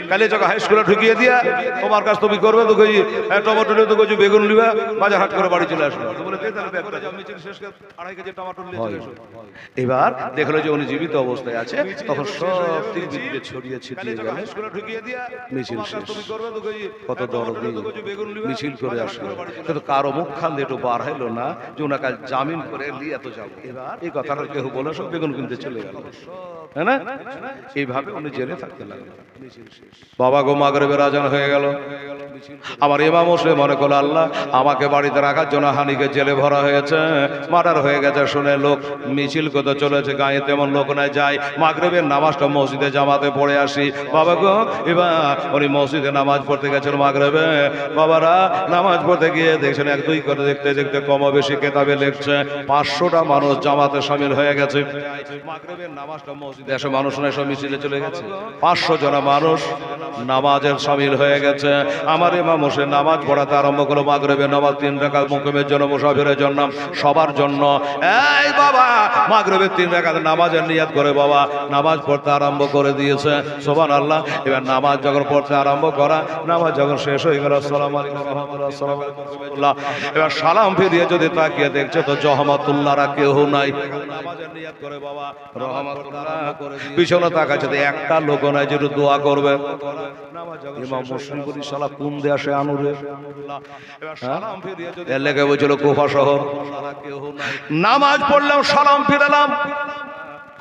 কালিয়াচক হাই স্কুলে ঢুকিয়ে দিয়া তোমার কাজ তুমি করবে, 2 কেজি টমাটো নিয়ে 2 কেজি বেগুন নিবা, বাজার হাট করে বাড়ি চলে আসবে। এবার দেখলো যে উনি জীবিত অবস্থায় আছে, তখন সব দিকে ছড়িয়ে ছিটিয়ে গেল, মিছিল শেষ। কত দরদি মিছিল করে আসলো, কিন্তু কারো মুখ খান দিয়ে একটু বার হইলো না যে ওনাকে জামিন করে নিয়ে এত যাবো। এবার এই কথাটা কেউ বলে সব বেগুন কিনতে চলে গেল, হ্যাঁ না? এইভাবে উনি জেলে থাকতে লাগলো। বাবা গো, মাগরিবের আজান হয়ে গেল। আমার ইমাম হোসেন মনে করলো আল্লাহ আমাকে বাড়িতে রাখার জন্য হানিকে জেলে ভরা হয়েছে, মার্ডার হয়ে গেছে শুনে লোক মিছিল করতে চলেছে, গায়ে তেমন লোক নাই, যায় মাগরিবের নামাজটা মসজিদে জামাতে পড়ে আসি। বাবা গো, এবার উনি মসজিদে নামাজ পড়তে গেছেন মাগরিবে। বাবারা নামাজ পড়তে গিয়ে দেখছেন 1-2 করে দেখতে দেখতে কম বেশি কেতাবে লিখছে 500টা মানুষ জামাতে শামিল হয়ে গেছে। মাগরিবের নামাজটা মসজিদে এসে মানুষ নাই, সব মিছিলে চলে গেছে। 500 জন মানুষ নামাজের শামিল হয়ে গেছে। আমার ইমাম হোসেন নামাজ পড়াতে আরম্ভ করলো। মাগরিবের নামাজ 3 রাকাত মুকিমের জন্য, মুসাফিরের জন্য, সবার জন্য। এই বাবা মাগরিবের 3 রাকাত নামাজের নিয়াত করে বাবা নামাজ পড়তে আরম্ভ করে দিয়েছে। সুবহানাল্লাহ। এবার নামাজ যখন পড়তে আরম্ভ করা, নামাজ যখন শেষ হয়ে গেল, আসসালামু আলাইকুম ওয়া রাহমাতুল্লাহ, আসসালামু আলাইকুম ওয়া রাহমাতুল্লাহ, এবার সালাম ফিরিয়ে যদি তাকিয়ে দেখছে তো জহমাতুল্লাহরা কেউ নাই। নামাজের নিয়াত করে বাবা রহমাতুল্লাহ করে দিয়ে পিছনে তাকাচ্ছে, একটা লোক নাই যে দোয়া করবে। ইমাম মুসলিম বলি শালা কোন দেশে আনুরে, এবার সালাম ফিরিয়ে যদি এর লেগে বলছিল কুফা শহর, নামাজ পড়লাম, সালাম ফিরালাম,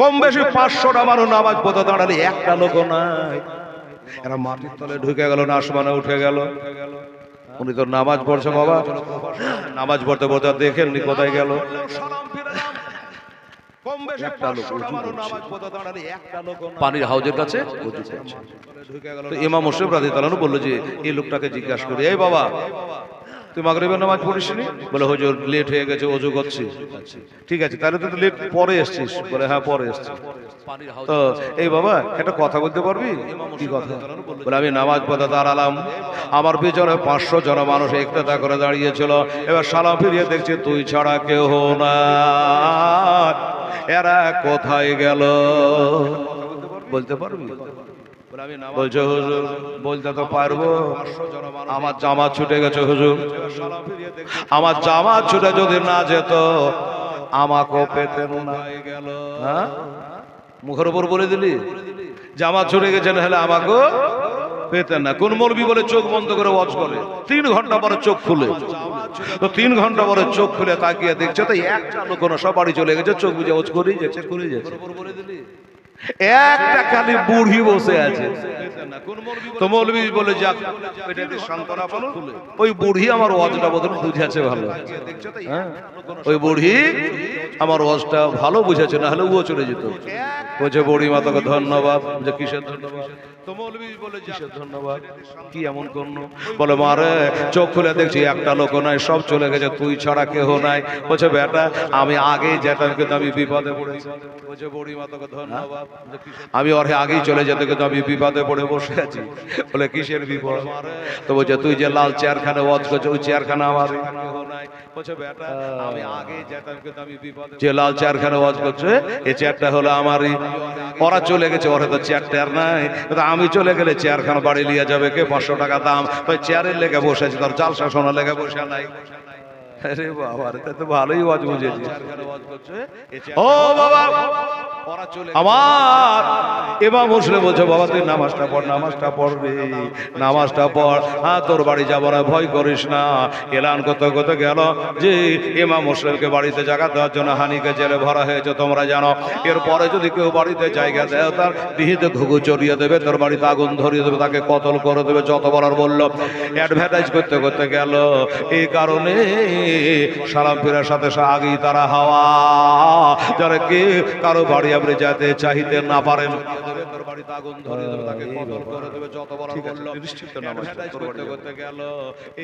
কম বেশি 500টা মানুষ নামাজ পড়তে দাঁড়ালে একটা লোক নাই। এরা মাটির তলে ঢুকে গেল না আসমানে উঠে গেল। উনি তো নামাজ পড়ছে বাবা, নামাজ পড়তে পড়তে দেখেননি কোথায় গেল। পানির হাউজের কাছে ইমাম হোসেন রাদিয়াল্লাহু আনহু বললো যে এই লোকটাকে জিজ্ঞাসা করি, এই বাবা তুই মাগরিবের নামাজ পড়িসনি? বলে হুজুর লেট হয়ে গেছে, ওযু করছি। ঠিক আছে, তাহলে তুই লেট পরে এসছিস? বলে হ্যাঁ পরে এসছি। তো এই বাবা একটা কথা বলতে পারবি? কি কথা? বলে আমি নামাজ পড়তে দাঁড়ালাম, আমার পিছনে 500 জন মানুষ ইক্তেদা করে দাঁড়িয়েছিল। এবার সালাম ফিরিয়ে দেখছি তুই ছাড়া কেউ না, এরা কোথায় গেল? বলতে পারবি? বলছে হুজুর বলতে তো পারবো, আমার জামাত ছুটে গেছে হুজুর। আমার জামাত ছুটে যদি না যেত আমাকেও পেতেন না। হ্যাঁ, মুখের উপর বলে দিলি জামাত ছুটে গেছে, না হলে আমাকেও পেতেন না। কোন মৌলবি বলে চোখ বন্ধ করে ওয়াজ করে, 3 ঘন্টা পরে চোখ খুলে, তো 3 ঘন্টা পরে চোখ খুলে তাকিয়ে দেখছে তো একটা লোক না, সব বাড়ি চলে গেছে, চোখ বুঝে ওয়াজ করেই যাচ্ছে, করেই যাচ্ছে। একটা খালি বুড়ি বসে আছে, তো মৌলবি বলে যাক এটাতে সান্ত্বনা পালো, ওই বুড়ি আমার ওয়াজটা বদল বুঝাচ্ছে ভালো। হ্যাঁ, ওই বুড়ি আমার ওয়াজটা ভালো বুঝাচ্ছে, না হলে ও চলে যেত। বলছে বুড়ি মা তোকে ধন্যবাদ। যে কিসের ধন্যবাদ? তো মৌলবি বলে কিসের ধন্যবাদ, কি এমন করলো? বলে মারে চোখ খুলে দেখছি একটা লোক নাই, সব চলে গেছে, তুই ছাড়া কেহ নাই। বলছে বেটা আমি আগেই যেতাম কিন্তু আমি বিপদে পড়েছি। বলছে বুড়ি মা তোকে ধন্যবাদ, আমি ওর আগেই চলে যেতে কিন্তু আমি বিপদে পড়ে বসে আছি। বলে কিসের বিপদ? তো বলছে তুই যে লাল চেয়ারখানে ওয়াজ করছো ওই চেয়ারখানা আমার। বলছে বেটা আমি আগেই যেতাম কিন্তু আমি বিপদে, যে লাল চেয়ারখানে ওয়াজ করছে এই চেয়ারটা হলো আমারই। ওরা চলে গেছে, ওরা তো চেয়ার টেয়ার নাই, আমি চলে গেলে চেয়ারখানা বাড়ি নিয়ে যাবে কে? 500 টাকা দাম। তো চেয়ারের লেগে বসে আছে, তার জালসা শোনা লেগে বসে নাই। আরে বাবা রে, তো ভালোই ওয়াজ বুঝেছি। ও বাবা আমার ইমাম মুসলিম বলছে বাবা তুই নামাজটা পড় রে, নামাজটা পড়। হ্যাঁ তোর বাড়ি যাবো না, ভয় করিস না। এলান করতে গেল যে ইমাম মুসলিমকে বাড়িতে জায়গা দেওয়ার জন্য হানিকে জেলে ভরা হয়েছে তোমরা জানো। এরপরে যদি কেউ বাড়িতে জায়গা দেয় তার দিহিতে ঘুঘু চড়িয়ে দেবে, তোর বাড়িতে আগুন ধরিয়ে দেবে, তাকে কতল করে দেবে, যত বলার বললো। অ্যাডভার্টাইজ করতে গেল। এই কারণে সালাম ফিরার সাথে আগেই তারা হাওয়া যারা কে কারো বাড়ি আপনি যেতে চাইতে না পারেন, বাড়িতে আগুন ধরিয়ে দেবে, তাকে কতল করে দেবে, যত বলার বললো। করতে গেল।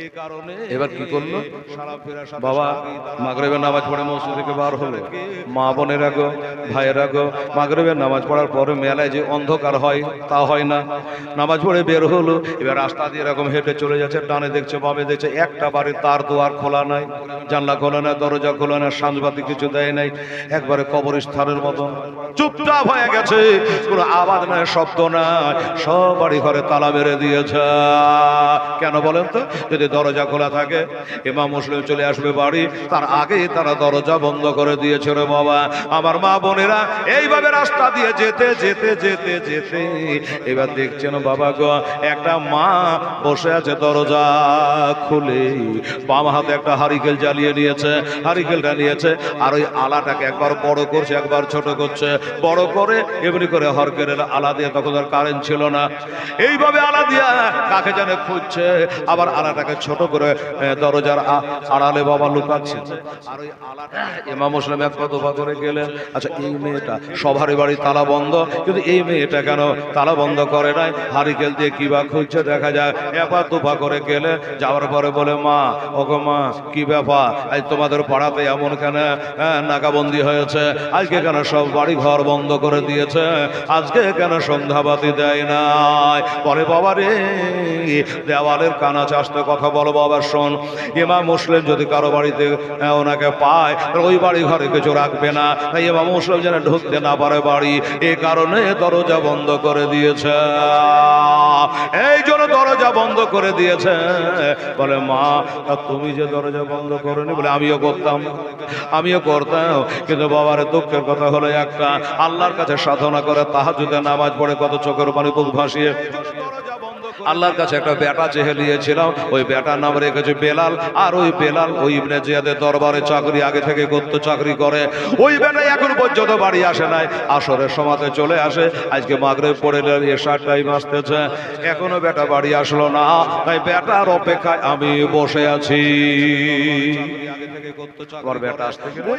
এই কারণে এবার কি করলো বাবা, মাগরিবের নামাজ পড়ে মসজিদ থেকে বার হলো। মা বোনেরা গো, ভাইয়েরা গো, মাগরিবের নামাজ পড়ার পরে মেলায় যে অন্ধকার হয় তা হয় না। নামাজ পড়ে বের হলো, এবার রাস্তা দিয়ে এরকম হেঁটে চলে যাচ্ছে, ডানে দেখছে বামে দেখছে, একটা বাড়ির তার দুয়ার খোলা নাই, জানলা খোলা নাই, দরজা খোলা নাই, সাঁঝবাতি কিছু দেয় নাই, একবারে কবরস্থানের মতন চুপচাপ হয়ে গেছে। কোনো আওয়াজ নাই, শব্দ নাই, সব বাড়ি ঘরে তালা মেরে দিয়েছে। কেন বলেন তো? যদি দরজা খোলা থাকে ইমাম মুসলিম চলে আসবে বাড়ি, তার আগেই তারা দরজা বন্ধ করে দিয়েছে রে বাবা। আমার মা বোনেরা এইভাবে রাস্তা দিয়ে যেতে যেতে যেতে যেতে এবার দেখছেন বাবা গো, একটা মা বসে আছে দরজা খুলে, বাম হাতে একটা হারিকেল জ্বালিয়ে নিয়েছে, হারিকেলটা নিয়েছে আর ওই আলাটাকে একবার বড় করছে একবার ছোট করছে, বড় করে এমনি করে হরকেলের আলা দিয়ে, তখন আর কারেন্ট ছিল না, এইভাবে আলা দিয়া কাকে জানে খুঁজছে, আবার আলাটাকে ছোট করে দরজার আড়ালে বাবা লুকাচ্ছে। আর ওই আলাটা ইমাম মুসলিম এক পা দুপা করে গেলেন। আচ্ছা এই মেয়েটা সবারই বাড়ি তালা বন্ধ, কিন্তু এই মেয়েটা কেন তালা বন্ধ করে নাই? হারিকেল দিয়ে কি বা খুঁজছে দেখা যায়। এক পা দুপা করে গেলে, যাওয়ার পরে বলে মা, ওগো মা কি ব্যাপার আজ তোমাদের পাড়াতে এমন কেন নাকাবন্দি হয়েছে? আজকে কেন সব বাড়ি ঘর বন্ধ করে দিয়েছে? আজকে কেন সন্ধ্যাবাতি দেয় নাই? বলে বাবা রে, দেওয়ালের কানা চাষতে কথা বলো বাবা, শোন, ইমাম মুসলিম যদি কারো বাড়িতে ওনাকে পায় ওই বাড়ি ঘরে কিছু রাখবে না, তাই ইমাম মুসলিম যেন ঢুকতে না পারে বাড়ি, এই কারণে দরজা বন্ধ করে দিয়েছে, এই জন্য দরজা বন্ধ করে দিয়েছে। বলে মা তুমি যে দরজা বন্ধ করনি? বলে আমিও করতাম কিন্তু বাবার দুঃখের কথা হলো একটা, আল্লাহর কাছে সাধনা করে তাহাজ্জুদে নামাজ পড়ে কত চোখের পানি বুক ভাসিয়ে আল্লাহর কাছে একটা বেটা চেহে নিয়েছিলাম, ওই বেটার নাম রেখেছে বেলাল। আর ওই বেলাল ওই ইবনে জিয়াদের দরবারে চাকরি আগে থেকে করতো, চাকরি করে। ওই বেটা এখন পর্যন্ত বাড়ি আসে নাই, আসরের সময়তে চলে আসে। আজকে মাগরিব পড়ে এশার টাইম আসতেছে, এখনো বেটা বাড়ি আসলো না, তাই বেটার অপেক্ষায় আমি বসে আছি। বেটা আসতে গেলে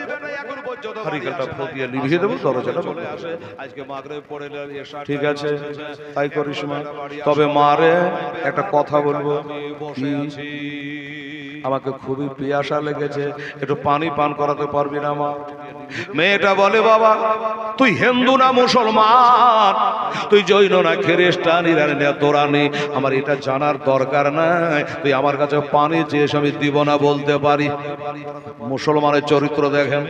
হারিকেলটা ফুটিয়ে নিভিয়ে দেবো, দরজাটা বলে আসে। আজকে মাগরিব পড়ে ঠিক আছে তাই করিস মা। তবে মারে একটা কথা বলবো, আমাকে খুবই পিয়াসা লেগেছে, একটু পানি পান করাতে পারবি না মা? মেয়েটা বলে বাবা তুই হিন্দু না মুসলমান, তুই জৈন না খ্রিস্টান, ইরানি না তোরানি, আমার এটা জানার দরকার নাই, তুই আমার কাছে পানি চেয়েছ আমি দিব না বলতে পারি? মুসলমানের চরিত্র দেখেন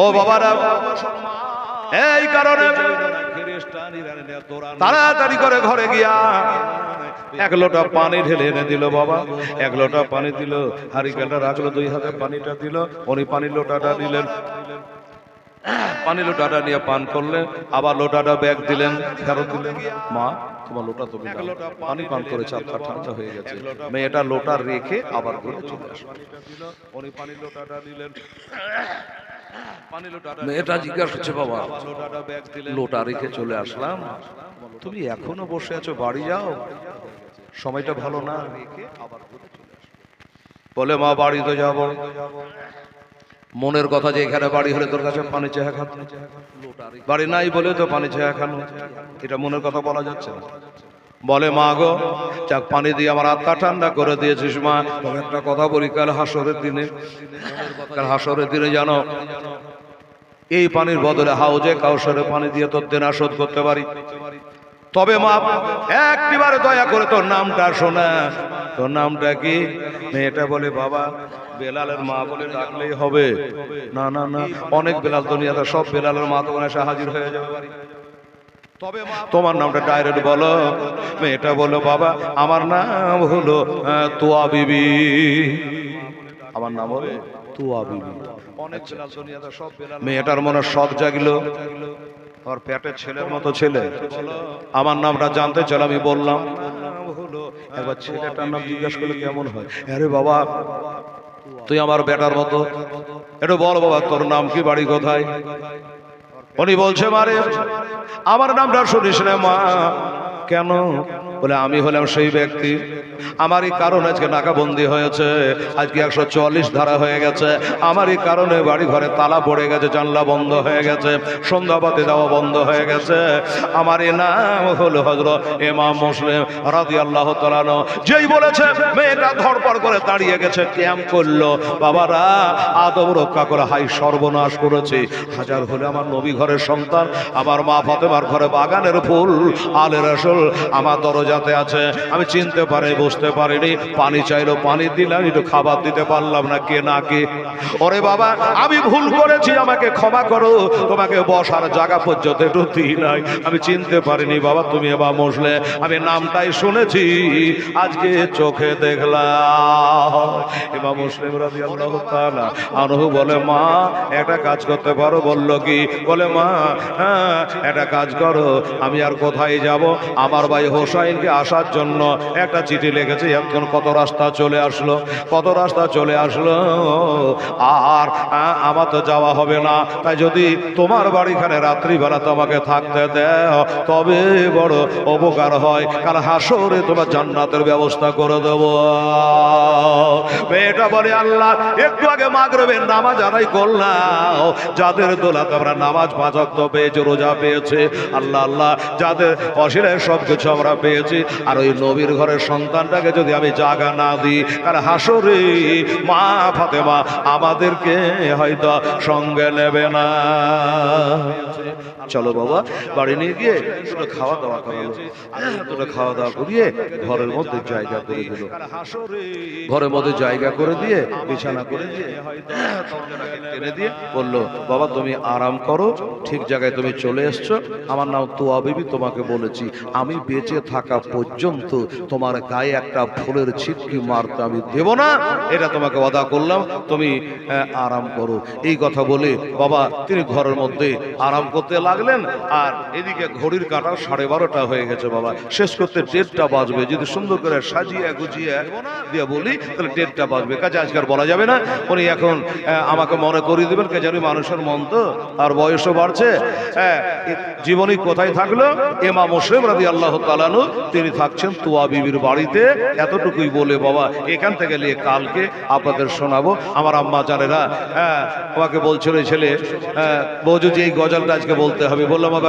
ও বাবারা। এই কারণে তাড়াতাড়ি করে ঘরে গিয়া এক লোটা পানি ঢেলে এনে দিল বাবা, এক লোটা পানি দিল, হারিকেলটা রাখলো, দুই হাতে পানিটা দিল, উনি পানির লোটাটা নিলেন, পানি লোটাটা নিয়ে পান করলেন, আবার লোটাটা ব্যাগ দিলেন, ফেরত দিলেন। মা তোমার লোটা তুমি পানি পান করে চাপটা ঠান্ডা হয়ে গেছে। মেয়েটা লোটা রেখে আবার ঘরে চলে আসলো, উনি পানির লোটাটা দিলেন, মেয়েটা জিজ্ঞাসা করছে বাবা লোটা রেখে চলে আসলাম, তুমি এখনো বসে আছো, বাড়ি যাও, সময়টা ভালো না? বলে মা বাড়ি তো যাবো, মনের কথা যে এখানে বাড়ি হলে তোর কাছে পানি চেয়ে খাতো, বাড়ি নাই বলে তো পানি চেয়ে খানো, এটা মনের কথা বলা যাচ্ছে না। বলে মা গো চাক পানি দিয়ে আমার আত্মা ঠান্ডা করে দিয়েছিস মা, তবে একটা কথা বলি, কাল হাসরের দিনে জানো এই পানির বদলে হাউজে কাউসারে পানি দিয়ে তোর দেনা শোধ করতে পারি, তবে মা একবারে দয়া করে তোর নামটা শোনা। তোর নামটা কি? মেয়েটা বলে বাবা বেলালের মা বলে ডাকলেই হবে। না না না, অনেক বেলাল দুনিয়াতে, সব বেলালের মা তখন এসে হাজির হয়ে যাবে, তবে তোমার নামটা ডাইরেক্ট বলো। মেয়েটা বলো বাবা আমার নাম হলো তুয়া বিবি, আমার নাম হলো তুয়া বিবি। মেয়েটার মনে শখ জাগলো, আর পেটের ছেলের মতো ছেলে, আমার নামটা জানতে চাইল, আমি বললাম একবার ছেলেটার নাম জিজ্ঞাসা করলে কেমন হয়? আরে বাবা তুই আমার বেটার মতো, একটু বল বাবা তোর নাম কি, বাড়ি কোথায়? উনি বলছে মারে আমার নামটা শুনিস না মা। কেন? বলে আমি হলাম সেই ব্যক্তি, আমারই কারণে আজকে নাকাবন্দি হয়েছে, আজকে 144 ধারা হয়ে গেছে, আমারই কারণে বাড়ি ঘরে তালা পড়ে গেছে, জানলা বন্ধ হয়ে গেছে, সন্ধ্যাবাতি দেওয়া বন্ধ হয়ে গেছে। আমার এই নাম হলো হযরত ইমাম মুসলিম রাদিয়াল্লাহু তাআলা আনহু। যেই বলেছে মেয়েটা ধড়পড় করে দাঁড়িয়ে গেছে, ক্যাম্প করলো, বাবারা আদব রক্ষা করে হাই সর্বনাশ করেছে। হাজার হলে আমার নবী ঘরের সন্তান, আমার মা ফাতেমার ঘরে বাগানের ফুল, আলে রাসূল আমার দরজাতে আছে, আমি চিনতে পারি বুঝতে পারিনি, পানি চাইলো পানি দিলাম, একটু খাবার দিতে পারলাম না, কে না কে। ওরে বাবা আমি ভুল করেছি, আমাকে ক্ষমা করো, তোমাকে বসার জায়গা পর্যন্ত একটু দিই নাই, আমি চিনতে পারিনি বাবা, তুমি এবার মসলে, আমি নামটাই শুনেছি, আজকে চোখে দেখলাম। ইমাম মুসলিম রাদিয়াল্লাহু তাআলা আনহু বলে মা একটা কাজ করতে পারো? বলল কি? বলে মা হ্যাঁ একটা কাজ করো, আমি আর কোথায় যাব, আমার ভাই হোসাইনকে আসার জন্য একটা চিঠি লিখেছি, এখন কত রাস্তা চলে আসলো, কত রাস্তা চলে আসলো, আর আমার তো যাওয়া হবে না, তাই যদি তোমার বাড়িখানে রাত্রিবেলা তোমাকে থাকতে দেও তবে বড় উপকার হয়, কারণ হাসরে তোমার জান্নাতের ব্যবস্থা করে দেব। মেয়েটা বলে আল্লাহ একটু আগে মাগরিবের নামাজ আদায় করলাম, যাদের দৌলতে আমরা নামাজ 5 ওয়াক্ত পেয়েছি, রোজা পেয়েছে, আল্লাহ আল্লাহ যাদের অশিলায় সবকিছু আমরা পেয়েছি, আর ওই নবীর ঘরের সন্তানটাকে যদি আমি জায়গা না দিই, কারণ হাসরে মা ফাতেমা আমাদেরকে হয়তো সঙ্গে নেবে না। চলো বাবা বাড়ি নিয়ে গিয়ে দুটো খাওয়া দাওয়া করালো, দুটো খাওয়া দাওয়া করিয়ে ঘরের মধ্যে জায়গা করে দিল, ঘরের মধ্যে জায়গা করে দিয়ে বিছানা করে দিয়ে টেনে দিয়ে বললো বাবা তুমি আরাম করো, ঠিক জায়গায় তুমি চলে এসছো, আমার নাম তুয়া বিবি, তোমাকে বলেছি আমি বেঁচে থাকা পর্যন্ত তোমার গায়ে একটা ফুলের ছিটকি মারতে আমি দেব না, এটা তোমাকে ওয়াদা করলাম, তুমি আরাম করো। এই কথা বলে বাবা তিনি ঘরের মধ্যে আরাম করতে লাগলেন, আর এদিকে ঘড়ির কাঁটা 12:30 হয়ে গেছে বাবা, শেষ করতে 1:30টা বাজবে, যদি সুন্দর করে সাজিয়ে গুছিয়ে দিয়ে বলি তাহলে 1:30টা বাজবে, কাজে আজকাল বলা যাবে না। উনি এখন আমাকে মনে করিয়ে দেবেন, কে জানি মানুষের মন তো, আর বয়সও বাড়ছে, জীবনী কোথায় থাকলো? ইমাম মুসলিম রাদিয়াল্লাহু তাআলা আনহু তিনি থাকছেন তুয়া বিবির বাড়িতে। এতটুকুই বলে বাবা এখান থেকে নিয়ে কালকে আপনাদের শোনাবো। আমার আম্মা জানেরা আমাকে বলছিল ছেলে বৌজু যে এই গজলটা আজকে বলতে হবে, বললাম আবার